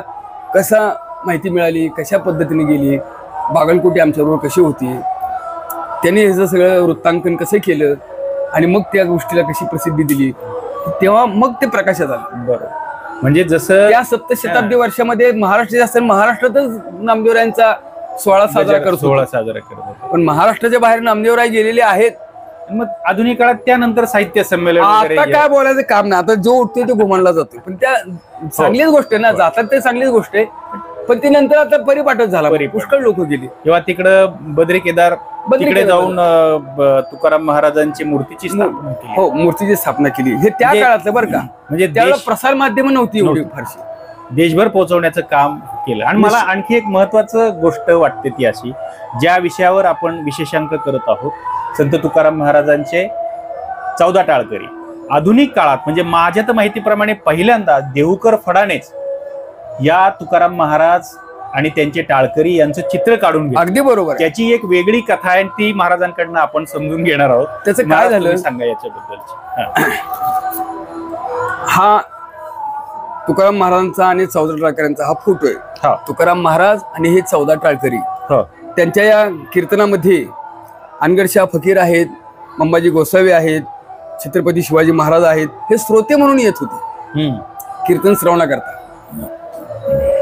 [SPEAKER 2] कसा माहिती मिळाली, कशा पद्धतीने गेली, बागलकोटी आमच्याबरोबर कशी होती, त्यांनी ह्याचं सगळं वृत्तांकन कसं केलं आणि मग त्या गोष्टीला कशी प्रसिद्धी दिली, तेव्हा मग ते प्रकाशात आलं.
[SPEAKER 1] बरोबर. म्हणजे जसं
[SPEAKER 2] या 7 शताब्दी वर्षामध्ये महाराष्ट्रातच नामदेवरायांचा सोहळा साजरा करतो. पण महाराष्ट्राच्या बाहेर नामदेवराय गेलेले आहेत.
[SPEAKER 1] मग आधुनिक काळात त्यानंतर साहित्य संमेलन
[SPEAKER 2] आता काय बोलायचं काम नाही. आता जो उठतोय तो घुमानला जातोय. पण त्या चांगलीच गोष्ट आहे ना, जातात ते चांगलीच गोष्ट आहे. पण ती नंतर आता परिपाठच झाला. पुष्कळ लोक गेली.
[SPEAKER 1] तेव्हा तिकडं बद्री केदार तिकडे जाऊन तुकाराम महाराजांची मूर्तीची स्थापना केली.
[SPEAKER 2] हो, मूर्तीची स्थापना केली. हे त्या काळातलं बरं का. म्हणजे त्यावेळेला प्रसार माध्यम नव्हती एवढी फारशी.
[SPEAKER 1] देशभर पोहोचवण्याचं काम केलं. आणि मला आणखी एक महत्वाचं गोष्ट वाटते ती अशी, ज्या विषयावर आपण विशेषांक करत आहोत, संत तुकाराम महाराजांचे 14 टाळकरी. आधुनिक काळात म्हणजे माझ्या तर माहितीप्रमाणे पहिल्यांदा देहूकर फडाणेच या तुकाराम महाराज आणि त्यांचे टाळकरी यांचं चित्र काढून घेतलं.
[SPEAKER 2] अगदी बरोबर.
[SPEAKER 1] त्याची एक वेगळी कथा आहे, ती महाराजांकडनं आपण समजून घेणार आहोत.
[SPEAKER 2] त्याचं काय झालं
[SPEAKER 1] सांगा याच्याबद्दल.
[SPEAKER 2] हा तुकाराम महाराजांचा आणि 14 टाळकऱ्यांचा हा फोटो आहे. तुकाराम महाराज आणि हे 14 टाळकरी. त्यांच्या या कीर्तनामध्ये अनगडशाह फकीर आहेत, अंबाजी गोसावी आहेत, छत्रपती शिवाजी महाराज आहेत. हे श्रोते म्हणून येत होते कीर्तन श्रवणाकरता.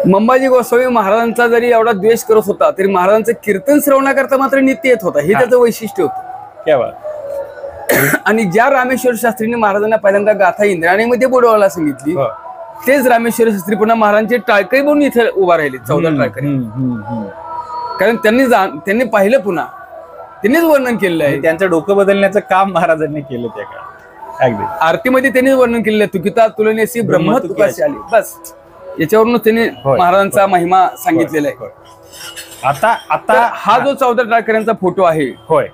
[SPEAKER 2] अंबाजी गोसावी महाराजांचा जरी एवढा द्वेष करत होता तरी महाराजांचं कीर्तन श्रवणाकरता मात्र नित्य येत होता. हे त्याचं वैशिष्ट्य होतं. आणि ज्या रामेश्वर शास्त्रींनी महाराजांना पहिल्यांदा गाथा इंद्रायणीमध्ये बुडवायला सांगितली,
[SPEAKER 1] हो.
[SPEAKER 2] तेच रामेश्वर शास्त्री पुन्हा महाराजांचे टाळकरी म्हणून इथे उभा राहिले, 14 टाळकरी. कारण त्यांनी पाहिलं, पुन्हा त्यांनीच वर्णन केलेलं आहे.
[SPEAKER 1] त्यांचं डोकं बदलण्याचं काम महाराजांनी केलं त्या काळात. अगदी
[SPEAKER 2] आरतीमध्ये त्यांनीच वर्णन केलेलं आहे, तुकिता तुलनेसी ब्रह्म तुकाशी आली. बस याच्यावरून त्यांनी महाराजांचा महिमा सांगितलेला आहे.
[SPEAKER 1] आता आता
[SPEAKER 2] हा जो 14 टाळकऱ्यांचा फोटो आहे,
[SPEAKER 1] होय,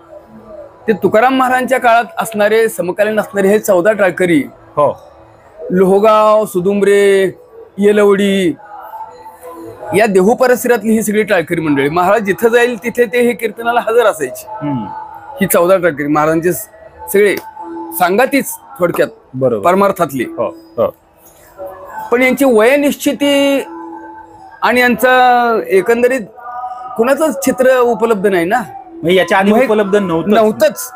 [SPEAKER 2] ते तुकाराम महाराजांच्या काळात असणारे, समकालीन असणारे हे 14 टाळकरी,
[SPEAKER 1] हो,
[SPEAKER 2] लोहगाव, सुदुंबरे, येलवडी या देहू परिसरातली ही सगळी टाळकरी मंडळी, महाराज जिथं जाईल तिथे ते हे कीर्तनाला हजर असायचे. ही 14 टाळकरी महाराजांचे सगळे सांगातीच थोडक्यात,
[SPEAKER 1] बरोबर,
[SPEAKER 2] परमार्थातली.
[SPEAKER 1] हो, हो.
[SPEAKER 2] पण यांची वयनिश्चिती आणि यांचं एकंदरीत कुणाचंच चित्र उपलब्ध नाही ना,
[SPEAKER 1] म्हणजे याच्या आधी उपलब्ध
[SPEAKER 2] नव्हतंच.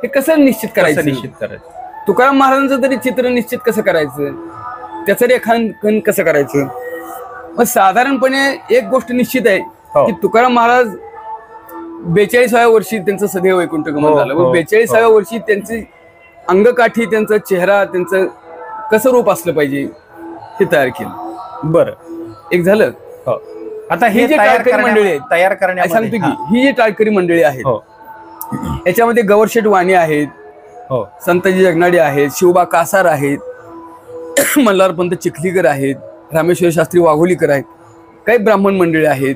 [SPEAKER 2] हे कसं निश्चित करायचं?
[SPEAKER 1] निश्चित करायचं.
[SPEAKER 2] तुकाराम महाराजांचं तरी चित्र निश्चित कसं करायचं, त्याचं रेखांकन कसं करायचं? मग साधारणपणे एक गोष्ट निश्चित आहे की तुकाराम महाराज 42व्या वर्षी त्यांचं सदैव वैकुंठ गमन झालं. 42व्या वर्षी त्यांची अंगकाठी, त्यांचा चेहरा, त्यांचं कसं रूप असलं पाहिजे हे तयार केलं.
[SPEAKER 1] बरं,
[SPEAKER 2] एक झालं.
[SPEAKER 1] आता
[SPEAKER 2] ही जी टाळकरी मंडळी आहे,
[SPEAKER 1] तयार करण्यात
[SPEAKER 2] सांगतो की ही जी टाळकरी मंडळी आहेत, याच्यामध्ये गवरशेठ वाणी आहेत, संताजी जगनाडे आहेत, शिवबा कासार आहेत, मल्हारपंत चिखलीकर आहेत, रामेश्वर शास्त्री वाघोलीकर आहेत, काही ब्राह्मण मंडळी आहेत,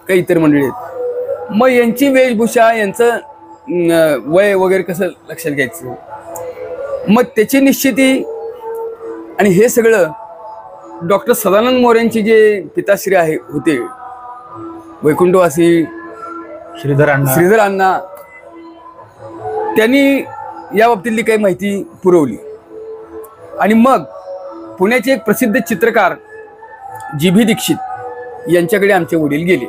[SPEAKER 2] काही इतर मंडळी आहेत. मग यांची वेशभूषा, यांचं वय वगैरे कसं लक्षात घ्यायचं, मग त्याची निश्चिती. आणि हे सगळं डॉक्टर सदानंद मोऱ्यांचे जे पिताश्री होते, वैकुंठवासी श्रीधर अण्णा, त्यांनी या बाबतीतली काही माहिती पुरवली. आणि मग पुण्याचे एक प्रसिद्ध चित्रकार जी.बी. दीक्षित यांच्याकडे आमचे वडील गेले.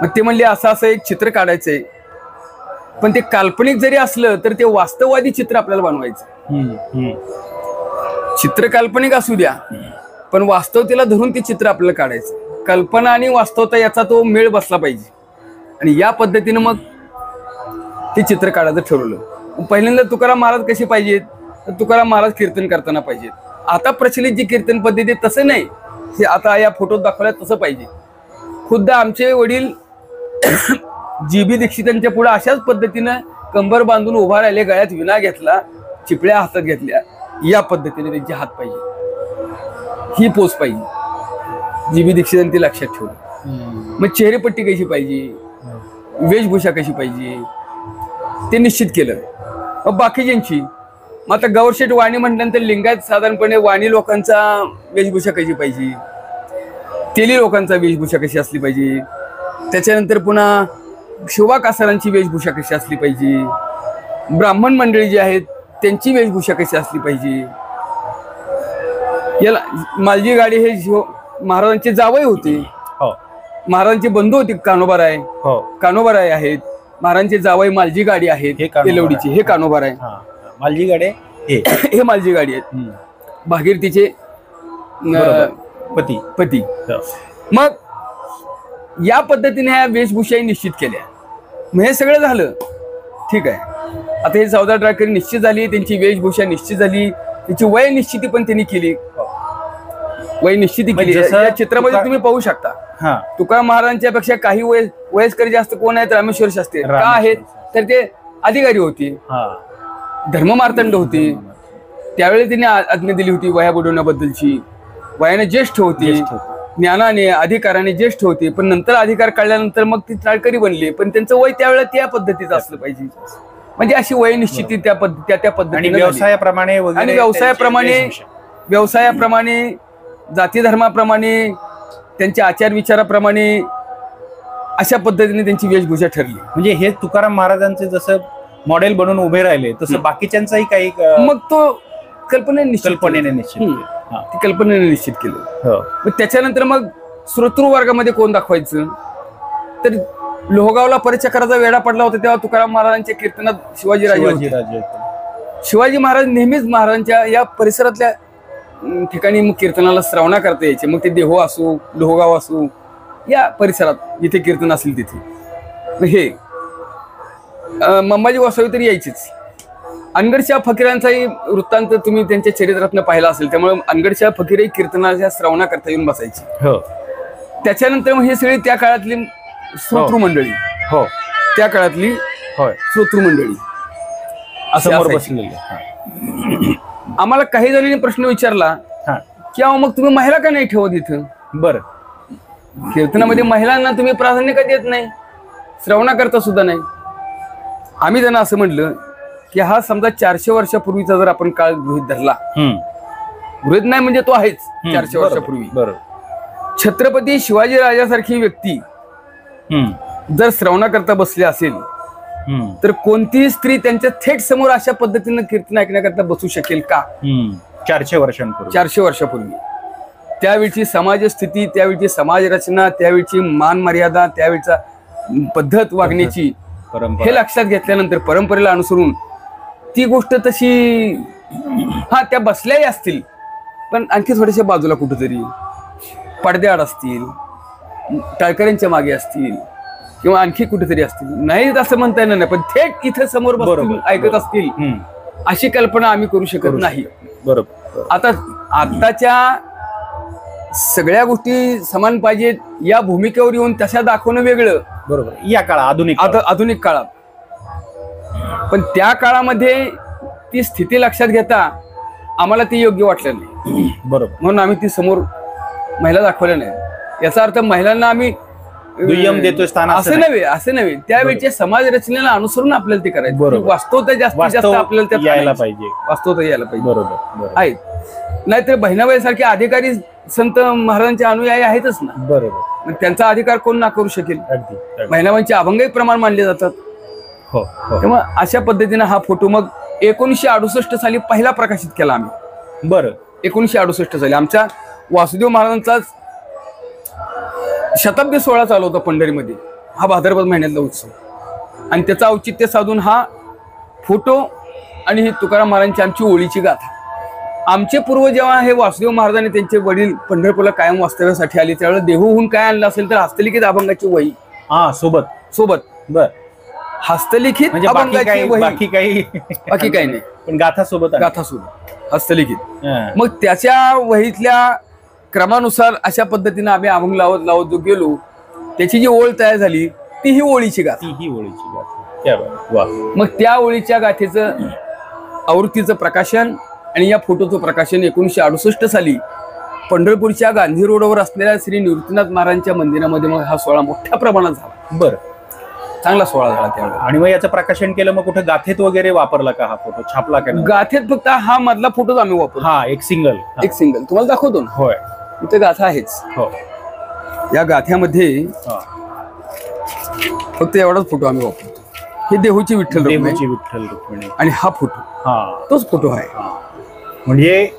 [SPEAKER 2] मग ते म्हणले असं एक चित्र काढायचंय, पण ते काल्पनिक जरी असलं तर ते वास्तववादी चित्र आपल्याला बनवायचं. चित्र काल्पनिक असू द्या, पण वास्तवतेला धरून ते चित्र आपल्याला काढायचं. कल्पना आणि वास्तवता याचा तो मेळ बसला पाहिजे. आणि या पद्धतीनं मग ते चित्र काढायचं ठरवलं. पहिल्यांदा तुकाराम महाराज कसे पाहिजेत, तर तुकाराम महाराज कीर्तन करताना पाहिजेत. आता प्रचलित जी कीर्तन पद्धती तसं नाही, हे आता या फोटोत दाखवल्या तसं पाहिजे. खुद्द आमचे वडील जी.बी. दीक्षितांच्या पुढे अशाच पद्धतीनं कंबर बांधून उभा राहिले, गळ्यात विना घेतला, चिपळ्या हातात घेतल्या, या पद्धतीने त्यांचे हात पाहिजे, ही पोच पाहिजे. जी.बी. दीक्षितांनी ते लक्षात ठेवलं. मग चेहरेपट्टी कशी पाहिजे, वेशभूषा कशी पाहिजे, ते निश्चित केलं. मग बाकीच्यांची, मग आता गवरशेठ वाणी म्हटल्यानंतर लिंगायत साधारणपणे वाणी लोकांचा वेशभूषा कशी पाहिजे, तेली लोकांचा वेशभूषा कशी असली पाहिजे, त्याच्यानंतर पुन्हा शिवबा कासारांची वेशभूषा कशी असली पाहिजे, ब्राह्मण मंडळी जी आहेत त्यांची वेशभूषा कशी असली पाहिजे. याला मालजी गाडी हे महाराजांचे जावई होते, महाराजांचे बंधू होते, कान्होबाराय आहेत, महाराजांचे जावई मालजी गाडी आहेत, येलवडीचे, हे कान्होबाराय,
[SPEAKER 1] मालजी गाडे
[SPEAKER 2] हे मालजी गाडी आहेत, भागीरथीचे पती. मग या पद्धतीने ह्या वेशभूषाही निश्चित केल्या. मग हे सगळं झालं, ठीक आहे. आता हे 14 टाळकरी निश्चित झाली, त्यांची वेशभूषा निश्चित झाली, त्यांची वय निश्चिती पण त्यांनी केली, वय निश्चिती केली. या चित्रामध्ये तुम्ही पाहू शकता तुकाराम महाराजांच्या पेक्षा काही वयस्कर जास्त कोण आहेत, रामेश्वर शास्त्री का आहेत, तर ते अधिकारी होते, धर्ममार्तंड होते. त्यावेळी त्यांनी आज्ञा दिली होती वया बुडवण्याबद्दलची. वयाने ज्येष्ठ होते, ज्ञानाने अधिकाराने ज्येष्ठ होते, पण नंतर अधिकार काढल्यानंतर मग ती टाळकरी बनली. पण त्यांचं वय त्यावेळेला त्या पद्धतीचं असलं पाहिजे. म्हणजे अशी वय निश्चिती त्या पद्धतीने, व्यवसायाप्रमाणे जाती धर्माप्रमाणे, त्यांच्या आचार विचाराप्रमाणे अशा पद्धतीने त्यांची वेशभूषा ठरली.
[SPEAKER 1] म्हणजे हे तुकाराम महाराजांचे जसं मॉडेल बनून उभे राहिले तसं बाकीच्यांचाही काही,
[SPEAKER 2] मग तो कल्पनेने निश्चित केलं. मग त्याच्यानंतर मग श्रोतृ वर्गामध्ये कोण दाखवायचं, तर लोहगावला परिचकाराचा वेढा पडला होता तेव्हा तुकाराम महाराजांच्या कीर्तनात शिवाजीराजे. शिवाजी महाराज नेहमीच महाराजांच्या या परिसरातल्या ठिकाणी मग कीर्तनाला श्रवणा करता यायचे. मग ते देहो असो, लोहगाव असो, या परिसरात जिथे कीर्तन असेल तिथे हे मंबाजी वासवी तरी यायचीच. अनगडच्या फकीरांचाही वृत्तांत तुम्ही त्यांच्या चरित्रातनं पाहिला असेल, त्यामुळे अनगडच्या फकीरही कीर्तनाच्या श्रवणाकरता येऊन बसायची.
[SPEAKER 1] हो
[SPEAKER 2] त्याच्यानंतर मग ही सगळी त्या काळातली श्रोतृ मंडळी,
[SPEAKER 1] हो
[SPEAKER 2] त्या काळातली
[SPEAKER 1] होय
[SPEAKER 2] श्रोतृ मंडळी असे
[SPEAKER 1] समोर
[SPEAKER 2] असायची.
[SPEAKER 1] बसलेले.
[SPEAKER 2] आम्हाला काही जणांनी प्रश्न विचारला
[SPEAKER 1] हा
[SPEAKER 2] की अहो मग तुम्ही महिला का नाही ठेवत इथं,
[SPEAKER 1] बर
[SPEAKER 2] कीर्तनामध्ये महिलांना तुम्ही प्राधान्य का देत नाही, श्रवणाकरता सुद्धा नाही. आम्ही त्यांना असं म्हटलं की हा समजा 400 वर्षापूर्वीचा जर आपण काळ गृहीत धरला, गृहीत नाही म्हणजे तो आहेच 400 वर्षापूर्वी,
[SPEAKER 1] बरोबर.
[SPEAKER 2] छत्रपती शिवाजी राजासारखी व्यक्ती जर श्रवणाकरता बसली असेल तर कोणतीही स्त्री त्यांच्या थेट समोर अशा पद्धतीनं कीर्तन ऐकण्याकरता बसू शकेल का?
[SPEAKER 1] 400 वर्षांपूर्वी.
[SPEAKER 2] 400 वर्षापूर्वी त्यावेळची समाज स्थिती, त्यावेळची समाज रचना, त्यावेळची मान मर्यादा, त्यावेळचा पद्धत वागण्याची, हे
[SPEAKER 1] परंपरा.
[SPEAKER 2] लक्षात घेतल्यानंतर परंपरेला अनुसरून ती गोष्ट तशी, हा त्या बसल्याही असतील पण आणखी थोड्याशा बाजूला कुठेतरी पडद्याआड असतील, टाळकऱ्यांच्या मागे असतील किंवा आणखी कुठेतरी असतील, नाही असं म्हणता येणार नाही, पण थेट इथं समोर बसून ऐकत असतील अशी कल्पना आम्ही करू शकत नाही.
[SPEAKER 1] बरोबर.
[SPEAKER 2] आताच्या सगळ्या गोष्टी समान पाहिजेत या भूमिकेवर येऊन तशा दाखवणं वेगळं,
[SPEAKER 1] बरोबर. या काळात
[SPEAKER 2] आधुनिक काळात, पण त्या काळामध्ये ती स्थिती लक्षात घेता आम्हाला ती योग्य वाटलं नाही,
[SPEAKER 1] बरोबर,
[SPEAKER 2] म्हणून आम्ही ती समोर महिला दाखवल्या नाही. याचा अर्थ महिलांना आम्ही
[SPEAKER 1] दुय्यम देतोय स्थान
[SPEAKER 2] असं नव्हे. त्यावेळच्या समाज रचनेला अनुसरून आपल्याला ते करायचं.
[SPEAKER 1] बरोबर.
[SPEAKER 2] वास्तवता जास्तीत जास्त आपल्याला त्यात
[SPEAKER 1] यायला पाहिजे.
[SPEAKER 2] वास्तवता यायला पाहिजे.
[SPEAKER 1] बरोबर
[SPEAKER 2] आहेत. नाहीतर बहिणाबाई सारखे अधिकारी संत महाराजांचे अनुयायी आहेतच ना,
[SPEAKER 1] बरोबर.
[SPEAKER 2] मग त्यांचा अधिकार कोण ना करू शकेल.
[SPEAKER 1] अगदी.
[SPEAKER 2] बहिणाबाईंचे अभंगही प्रमाण मानले जातात.
[SPEAKER 1] हो.
[SPEAKER 2] त्यामुळे अशा पद्धतीने हा फोटो मग 1968 साली पहिला प्रकाशित केला आम्ही.
[SPEAKER 1] बरं.
[SPEAKER 2] 1968 साली आमच्या वासुदेव महाराजांचा शताब्दी सोहळा चालू होता पंढरीमध्ये, हा भाद्रपद महिन्यातला उत्सव, आणि त्याचं औचित्य साधून हा फोटो आणि ही तुकाराम महाराजांची आमची ओळीची गाथा. आमचे पूर्व जेव्हा हे वासुदेव महाराज आणि त्यांचे वडील पंढरपूरला कायम वास्तव्यासाठी आले त्यावेळेला देहूहून काय आणलं असेल तर हस्तलिखित अभंगाची वही सोबत
[SPEAKER 1] बर.
[SPEAKER 2] हस्तलिखित
[SPEAKER 1] म्हणजे
[SPEAKER 2] अभंगाची वही,
[SPEAKER 1] बाकी काही
[SPEAKER 2] नाही,
[SPEAKER 1] पण गाथा सोबत
[SPEAKER 2] हस्तलिखित. मग त्याच्या वहीतल्या क्रमानुसार अशा पद्धतीने आम्ही अभंग लावत जो गेलो, त्याची जी ओळ तयार झाली ती ही ओळीची गाथा. मग त्या ओळीच्या गाथेचं आवृत्तीचं प्रकाशन आणि या फोटोचं प्रकाशन 1968 साली पंढरपूरच्या गांधी रोडवर असलेल्या श्री निवृत्तीनाथ महाराजांच्या मंदिरामध्ये मग हा सोहळा मोठ्या प्रमाणात झाला.
[SPEAKER 1] बरं.
[SPEAKER 2] चांगला सोहळा झाला त्यावेळेला.
[SPEAKER 1] आणि मग याचं प्रकाशन केलं, मग कुठे गाथेत वगैरे वापरला का हा फोटो, छापला का?
[SPEAKER 2] गाथेत फक्त हा मधला फोटोच आम्ही वापरतो.
[SPEAKER 1] हा, एक सिंगल
[SPEAKER 2] तुम्हाला दाखवतो ना.
[SPEAKER 1] होय.
[SPEAKER 2] इथे गाथा आहेच.
[SPEAKER 1] हो.
[SPEAKER 2] या गाथ्यामध्ये फक्त एवढाच फोटो आम्ही वापरतो. हे देहूची विठ्ठल रुक्मिणी आणि हा फोटो तोच फोटो आहे.
[SPEAKER 1] म्हणजे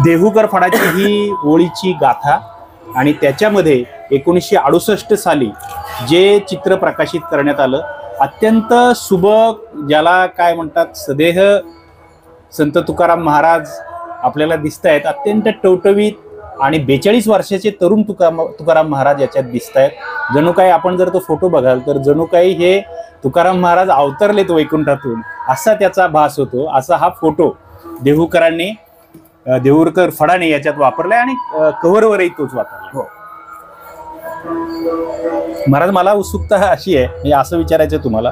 [SPEAKER 1] देहूकर फडाची ही ओळीची गाथा आणि त्याच्यामध्ये 1968 साली जे चित्र प्रकाशित करण्यात आलं, अत्यंत सुबक, ज्याला काय म्हणतात सदेह संत तुकाराम महाराज आपल्याला दिसत आहेत, अत्यंत टवटवीत आणि 42 वर्षाचे तरुण तुकाराम महाराज याच्यात दिसत आहेत. जणू काही आपण जर तो फोटो बघाल तर जणू काही हे तुकाराम महाराज अवतरलेत वैकुंठातून असा त्याचा भास होतो. असा हा फोटो देहूकरांनी, देहूकर फडाने याच्यात वापरलाय आणि कव्हरवरही तोच वापरला. महाराज, मला उत्सुकता अशी आहे, म्हणजे असं विचारायचं तुम्हाला,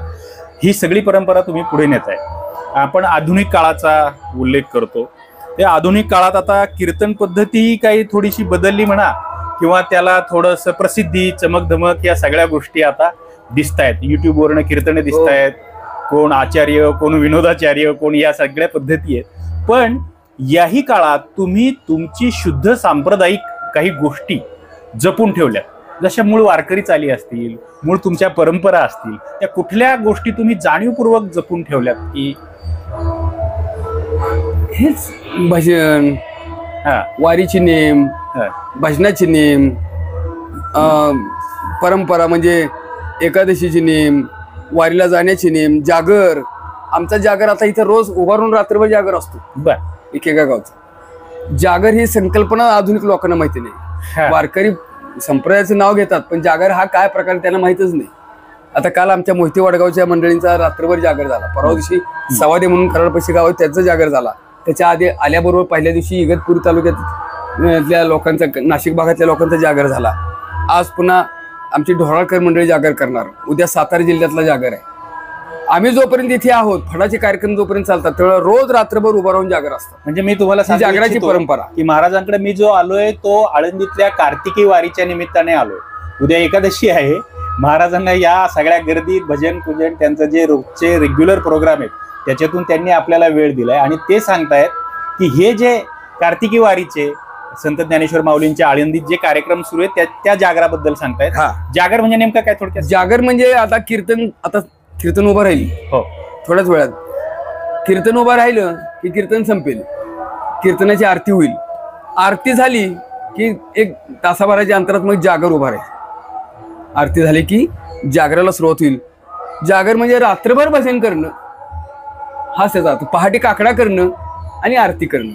[SPEAKER 1] ही सगळी परंपरा तुम्ही पुढे नेताय. आपण आधुनिक काळाचा उल्लेख करतो, त्या आधुनिक काळात आता कीर्तन पद्धती काही थोडीशी बदलली म्हणा, किंवा त्याला थोडंसं प्रसिद्धी, चमकधमक या सगळ्या गोष्टी आता दिसत आहेत. युट्यूबवरनं कीर्तने दिसत आहेत, कोण आचार्य, कोण विनोदाचार्य, कोण या सगळ्या पद्धती आहेत. पण याही काळात तुम्ही तुमची शुद्ध सांप्रदायिक काही गोष्टी जपून ठेवल्या, जशा मूळ वारकरी चाली असतील, मूळ तुमच्या परंपरा असतील, त्या कुठल्या गोष्टी तुम्ही जाणीवपूर्वक जपून ठेवल्यात? की
[SPEAKER 2] हेच भजन, वारीची नेम, भजनाची नेम, परंपरा म्हणजे एकादशीची नेम, वारीला जाण्याची नेम, जागर. आमचा जागर आता इथं रोज उभारून रात्रभर जागर असतो.
[SPEAKER 1] बर.
[SPEAKER 2] एकेका गावचा जागर ही संकल्पना आधुनिक लोकांना माहिती नाही. वारकरी संप्रदायाचं नाव घेतात पण जागर हा काय प्रकार त्यांना माहितच नाही. आता काल आमच्या मोहिते वडगावच्या मंडळींचा रात्रभर जागर झाला. परवा दिवशी सवादे म्हणून कराडपशी गाव आहे त्याचा जागर झाला. त्याच्या आधी आल्याबरोबर पहिल्या दिवशी इगतपुरी तालुक्यातल्या लोकांचा, नाशिक भागातल्या लोकांचा जागर झाला. आज पुन्हा आमची ढोराळकर मंडळी जागर करणार. उद्या सातारा जिल्ह्यातला जागर आहे. आम्ही जोपर्यंत इथे आहोत, फडाचे कार्यक्रम जोपर्यंत चालतात तेव्हा रोज रात्रभर उभा राहून जागर असतात.
[SPEAKER 1] म्हणजे मी तुम्हाला सांगू
[SPEAKER 2] जागराची
[SPEAKER 1] इच्छितो
[SPEAKER 2] परंपरा
[SPEAKER 1] की महाराजांकडे मी जो आलोय तो आळंदीतल्या कार्तिकी वारीच्या निमित्ताने आलोय. उद्या एकादशी आहे. महाराजांना या सगळ्या गर्दीत भजन पूजन त्यांचं जे रोजचे रेग्युलर प्रोग्राम आहेत त्याच्यातून त्यांनी आपल्याला वेळ दिलाय आणि ते सांगतायत की हे जे कार्तिकी वारीचे संत ज्ञानेश्वर माऊलींच्या आळंदीत जे कार्यक्रम सुरू आहेत त्या जागराबद्दल सांगतायत. जागर म्हणजे नेमकं काय थोडक्यात?
[SPEAKER 2] जागर म्हणजे आता कीर्तन उभं राहील.
[SPEAKER 1] हो,
[SPEAKER 2] थोड्याच वेळात कीर्तन उभं राहिलं की कीर्तन संपेल. कीर्तनाची आरती होईल. आरती झाली की एक तासाभराच्या अंतरात मग जागर उभा राहील. आरती झाली की जागराला सुरुवात होईल. जागर म्हणजे रात्रभर भजन करणं हा त्याचा. पहाटे काकडा करणं आणि आरती करणं.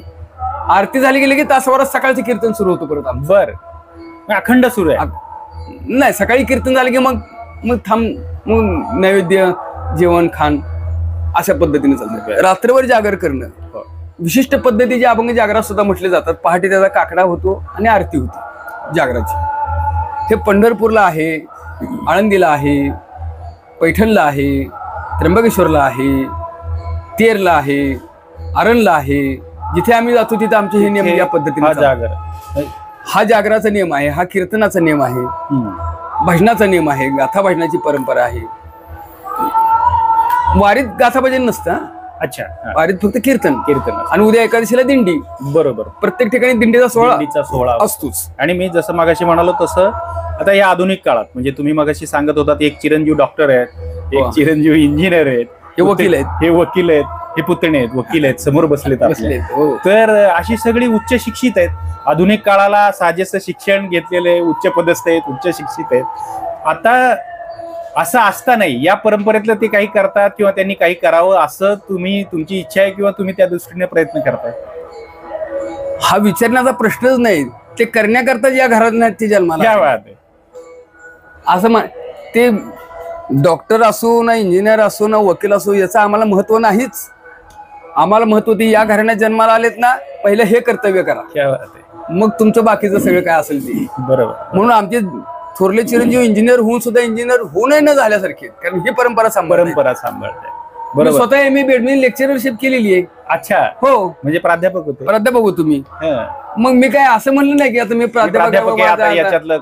[SPEAKER 2] आरती झाली गेली की तासाभरात सकाळचं कीर्तन सुरू होतं परत आमचं.
[SPEAKER 1] बर, अखंड सुरू आहे?
[SPEAKER 2] नाही, सकाळी कीर्तन झालं की मग नैवेद्य, जेवण, खाण अशा पद्धतीने चालतं. रात्रभर जागर करणं विशिष्ट पद्धतीचे अभंग जागरा सुद्धा म्हटले जातात. पहाटे त्याचा काकडा होतो आणि आरती होती जागराची. हे पंढरपूरला आहे, आळंदीला आहे, पैठणला आहे, त्र्यंबकेश्वरला आहे, तेरला आहे, आरणला आहे. जिथे आम्ही जातो तिथे आमचे हे नियम या पद्धतीने. हा जागराचा नियम आहे. हा कीर्तनाचा नियम आहे. भजनाचा नियम आहे. गाथा भजनाची परंपरा आहे. वारीत गाथा भजन नसतं.
[SPEAKER 1] अच्छा,
[SPEAKER 2] वारीत फक्त कीर्तन आणि उद्या एकादशीला दिंडी.
[SPEAKER 1] बरोबर.
[SPEAKER 2] प्रत्येक ठिकाणी दिंडीचा सोहळा असतोच.
[SPEAKER 1] आणि मी जसं मागाशी म्हणालो तसं आता या आधुनिक काळात म्हणजे तुम्ही मागाशी सांगत होतात एक चिरंजीव डॉक्टर आहेत, एक चिरंजीव इंजिनियर आहेत,
[SPEAKER 2] हे वकील आहेत,
[SPEAKER 1] हे पुतणे आहेत, वकील आहेत, समोर बसलेत. तर अशी सगळी उच्च शिक्षित आहेत. आधुनिक काळाला साजेसं शिक्षण घेतलेले उच्च पदस्थ आहेत, उच्च शिक्षित आहेत. आता असं असतानाही या परंपरेतलं ते काही करतात किंवा त्यांनी काही करावं असं तुमची इच्छा आहे किंवा तुम्ही त्या दृष्टीने प्रयत्न करताय?
[SPEAKER 2] हा विचारण्याचा प्रश्नच नाही. ते करण्याकरता या घरात नाही ते जन्माला
[SPEAKER 1] आहे.
[SPEAKER 2] असं ते डॉक्टर असो ना, इंजिनियर असो ना, वकील असो, याचं आम्हाला महत्व नाहीच. आम्हाला महत्व ते या घराण्यात जन्माला आलेत ना, पहिलं हे कर्तव्य करा, मग तुमचं बाकीचं सगळं काय असेल ते.
[SPEAKER 1] बरोबर.
[SPEAKER 2] म्हणून आमचे थोरले चिरंजीव इंजिनियर होऊन सुद्धा इंजिनियर होऊनही न झाल्यासारखे, कारण ही परंपरा सांभाळते. बरोबर. स्वतः एम.ए. बीएड लेक्चरशिप केलेली आहे.
[SPEAKER 1] अच्छा.
[SPEAKER 2] हो,
[SPEAKER 1] म्हणजे प्राध्यापक
[SPEAKER 2] होतो तुम्ही. मग मी काय असं म्हणलं नाही की आता मी प्राध्यापक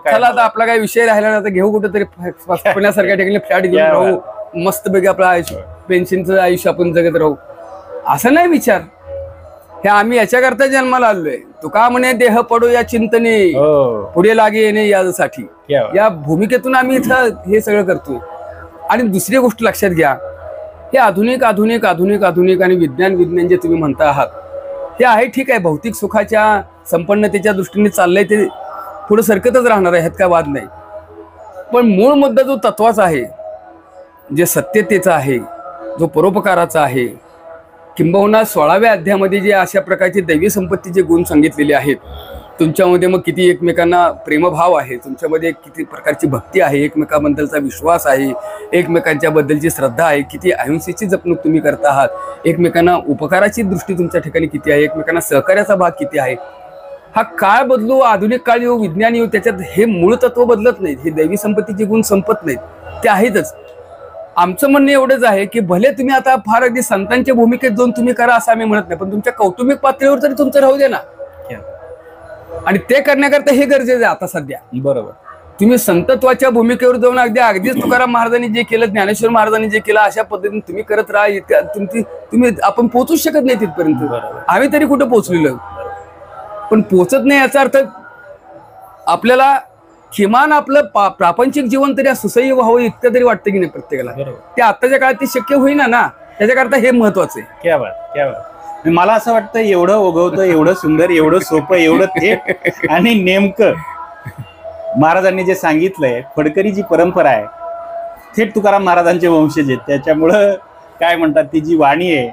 [SPEAKER 2] चला आता आपला काय विषय राहिला आता घेऊ कुठेतरी पुण्यासारख्या ठिकाणी फ्लॅट घेऊन राहू, मस्तपैकी आपलं आयुष्य, पेन्शनचं आयुष्य आपण जगत राहू, असं नाही विचार. हे आम्ही याच्याकरता जन्माला आलोय. तुका म्हणे देह पडो या चिंतने, पुढे लागे येणे यासाठी. या भूमिकेतून आम्ही इथं हे सगळं करतोय. आणि दुसरी गोष्ट लक्षात घ्या, हे आधुनिक आणि विज्ञान जे तुम्ही म्हणता आहात ते आहे ठीक आहे. भौतिक सुखाच्या संपन्नतेच्या दृष्टीने चाललंय ते पुढे सरकतच राहणार आहे, ह्यात काय वाद नाही. पण मूळ मुद्दा जो तत्वाचा आहे, जे सत्यतेचा आहे, जो परोपकाराचा आहे, किंबहुना 16व्या अध्यायामध्ये जे अशा प्रकारचे दैवी संपत्तीचे गुण सांगितलेले आहेत, तुमच्यामध्ये मग किती एकमेकांना प्रेमभाव आहे, तुमच्यामध्ये किती प्रकारची भक्ती आहे, एकमेकांबद्दलचा विश्वास आहे, एकमेकांच्या बद्दलची श्रद्धा आहे, किती अहिंसेची जपणूक तुम्ही करता आहात, एकमेकांना उपकाराची दृष्टी तुमच्या ठिकाणी किती आहे, एकमेकांना सहकार्याचा भाग किती आहे. हा काळ बदलू, आधुनिक काळ येऊ, विज्ञान येऊ, त्याच्यात हे मूळ तत्व बदलत नाहीत. हे दैवी संपत्तीचे गुण संपत नाहीत, ते आहेतच. आमचं म्हणणं एवढंच आहे की भले तुम्ही आता फार अगदी संतांच्या भूमिकेत जाऊन तुम्ही करा असं आम्ही म्हणत नाही, पण तुमच्या कौटुंबिक पातळीवर तरी तुमचं राहू दे ना. आणि ते करण्याकरता हे गरजेचं आहे आता सध्या. बरोबर. तुम्ही संतत्वाच्या भूमिकेवर जाऊन अगदीच तुकाराम महाराजांनी जे केलं, ज्ञानेश्वर महाराजांनी जे केलं, अशा पद्धतीने तुम्ही करत राहा. तुम्ही आपण पोहोचूच शकत नाही तिथपर्यंत. आम्ही तरी कुठं पोहोचलेलो, पण पोहोचत नाही याचा अर्थ आपल्याला किमान आपलं प्रापंचिक जीवन तरी सुसह्य व्हावं इतकं तरी वाटतं की नाही प्रत्येकाला. ते आताच्या काळात ते शक्य होईना ना, त्याच्याकरता हे महत्वाचं आहे.
[SPEAKER 1] क्या बात. मला असं वाटतं एवढं ओघवतं, एवढं सुंदर, एवढं सोपं, एवढं थेट आणि नेमकं महाराजांनी जे सांगितलंय, फडकरी जी परंपरा आहे थेट तुकाराम महाराजांचे वंशज आहेत. त्याच्यामुळं काय म्हणतात, ती जी वाणी आहे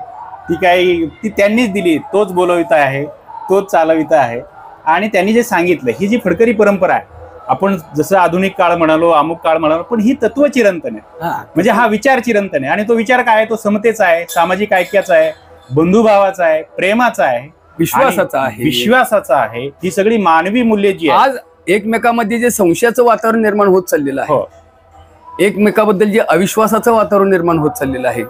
[SPEAKER 1] ती त्यांनीच दिली, तोच बोलविता आहे, तोच चालविता आहे. आणि त्यांनी जे सांगितलं, ही जी फडकरी परंपरा आहे आपण जसं आधुनिक काळ म्हणालो, अमुक काळ म्हणालो, पण ही तत्व चिरंतन आहे. म्हणजे हा विचार चिरंतन आहे. आणि तो विचार काय आहे? तो समतेचा आहे, सामाजिक ऐक्याचा आहे, बंधुभावाचा आहे, प्रेमाचा आहे,
[SPEAKER 2] विश्वासाचा
[SPEAKER 1] आणि
[SPEAKER 2] आहे.
[SPEAKER 1] विश्वासाचा आहे. ही सगळी मानवी मूल्य जी आहे.
[SPEAKER 2] आज एकमेकांमध्ये जे संशयाचं वातावरण निर्माण होत चाललेलं आहे,
[SPEAKER 1] हो,
[SPEAKER 2] एकमेकाबद्दल जे अविश्वासाचं वातावरण निर्माण होत चाललेलं आहे,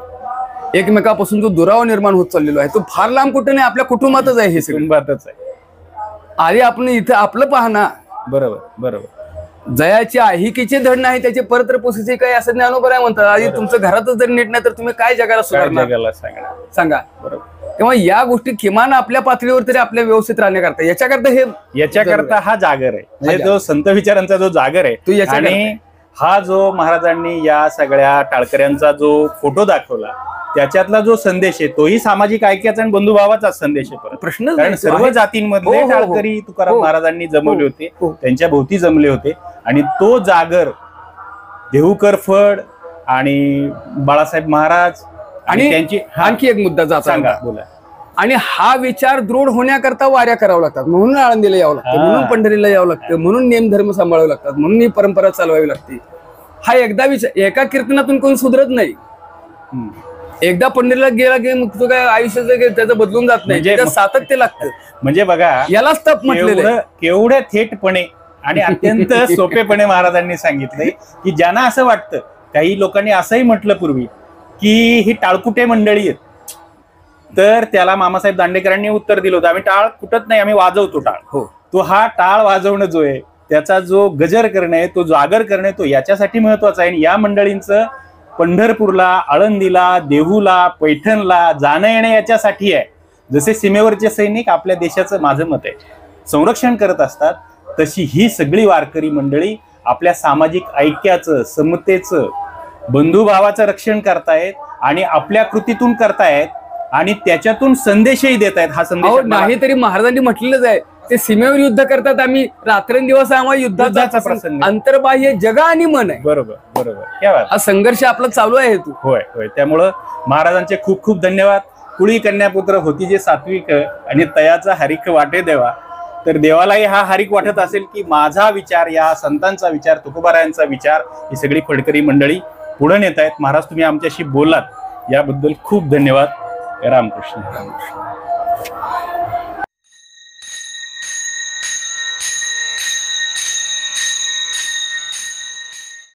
[SPEAKER 2] एकमेकापासून जो दुरावा निर्माण होत चाललेला आहे, तो फार लांब कुठं नाही, आपल्या कुटुंबातच आहे. हे सगळं
[SPEAKER 1] कुटुंबातच आहे.
[SPEAKER 2] आधी आपण इथं आपलं पाहना.
[SPEAKER 1] बरोबर बरोबर.
[SPEAKER 2] जयाची आहिकीचे धड नाही त्याचे परत्र पोसीचे काय, असं ज्ञानोबा काय म्हणतात. आधी तुमचं घरातच जर नीट नाही तर तुम्ही काय जगाला
[SPEAKER 1] काय
[SPEAKER 2] सुधारणार
[SPEAKER 1] जगाला सांगणार.
[SPEAKER 2] सांगा.
[SPEAKER 1] बरोबर.
[SPEAKER 2] तेव्हा या गोष्टी किमान आपल्या पातळीवर तरी आपल्या व्यवस्थित राहण्याकरता,
[SPEAKER 1] याच्याकरता हा जागर आहे. म्हणजे जो संत विचारांचा जो जागर
[SPEAKER 2] तो
[SPEAKER 1] आहे.
[SPEAKER 2] याच्याकरता
[SPEAKER 1] आणि हा जो महाराजांनी या सगळ्या टाळकऱ्यांचा जो फोटो दाखवला, त्याच्यातला जो संदेश आहे तोही सामाजिक ऐक्याचा आणि बंधुभावाचा संदेश आहे. परत
[SPEAKER 2] प्रश्न
[SPEAKER 1] कारण सर्व जातींमधले
[SPEAKER 2] हो, हो, हो.
[SPEAKER 1] टाळकरी तुकाराम
[SPEAKER 2] हो.
[SPEAKER 1] महाराजांनी जमवले होते,
[SPEAKER 2] हो.
[SPEAKER 1] त्यांच्या भोवती जमले होते. आणि तो जागर देहूकर फड आणि बाळासाहेब महाराज आणि त्यांची
[SPEAKER 2] आणखी एक मुद्दा जाता
[SPEAKER 1] सांगा, बोला.
[SPEAKER 2] आणि हा विचार दृढ होण्याकरता वाऱ्या करावं लागतात, म्हणून आळंदीला यावं लागतं, म्हणून पंढरीला यावं लागतं, म्हणून नेमधर्म सांभाळावे लागतात, म्हणून ही परंपरा चालवावी लागते. हा एकदा विचार एका कीर्तनातून कोणी सुधरत नाही. एकदा पंढरीला गेला की मग तो काय आयुष्याचं त्याचं बदलून जात नाही.
[SPEAKER 1] म्हणजे
[SPEAKER 2] सातत्य लागतं.
[SPEAKER 1] म्हणजे बघा,
[SPEAKER 2] यालाच तप म्हटलेलं आहे.
[SPEAKER 1] केवढ्या थेटपणे आणि अत्यंत सोपेपणे महाराजांनी सांगितलंय की ज्यांना असं वाटतं, काही लोकांनी असंही म्हटलं पूर्वी की ही टाळकुटे मंडळी आहेत, तर त्याला मामासाहेब दांडेकरांनी उत्तर दिलं होतं, आम्ही टाळ कुटत नाही, आम्ही वाजवतो टाळ.
[SPEAKER 2] हो.
[SPEAKER 1] तो हा टाळ वाजवणं जो आहे, त्याचा जो गजर करणे, तो जागर करणे, तो याच्यासाठी महत्वाचा आहे. आणि या मंडळींचं पंढरपूरला, आळंदीला, देहूला, पैठणला जाणं येणं याच्यासाठी आहे. जसे सीमेवरचे सैनिक आपल्या देशाचं, माझं मत आहे, संरक्षण करत असतात, तशी ही सगळी वारकरी मंडळी आपल्या सामाजिक ऐक्याचं, समतेचं, बंधुभावाचं रक्षण करतायत आणि आपल्या कृतीतून करतायत आणि त्याच्यातून संदेशही देत आहेत. हा संदेश
[SPEAKER 2] नाही तरी महाराजांनी म्हटलेलंच आहे, ते सीमेवर युद्ध करतात, आम्ही रात्रंदिवस आम्हाला युद्धाचा
[SPEAKER 1] प्रसंग,
[SPEAKER 2] अंतर्बाह्य जग आणि मन आहे.
[SPEAKER 1] बरोबर बरोबर. क्या बात.
[SPEAKER 2] हा संघर्ष आपला चालू आहे. तू
[SPEAKER 1] होय होय. त्यामुळं महाराजांचे खूप खूप धन्यवाद. कुळी कन्यापुत्र होती जे सात्विक आणि तयाचा हरिक वाटे देवा. तर देवालाही हा हरिक वाटत असेल की माझा विचार, या संतांचा विचार, तुकोबारायांचा विचार, ही सगळी फडकरी मंडळी पुढे नेत आहेत. महाराज, तुम्ही आमच्याशी बोललात याबद्दल खूप धन्यवाद. रामकृष्ण.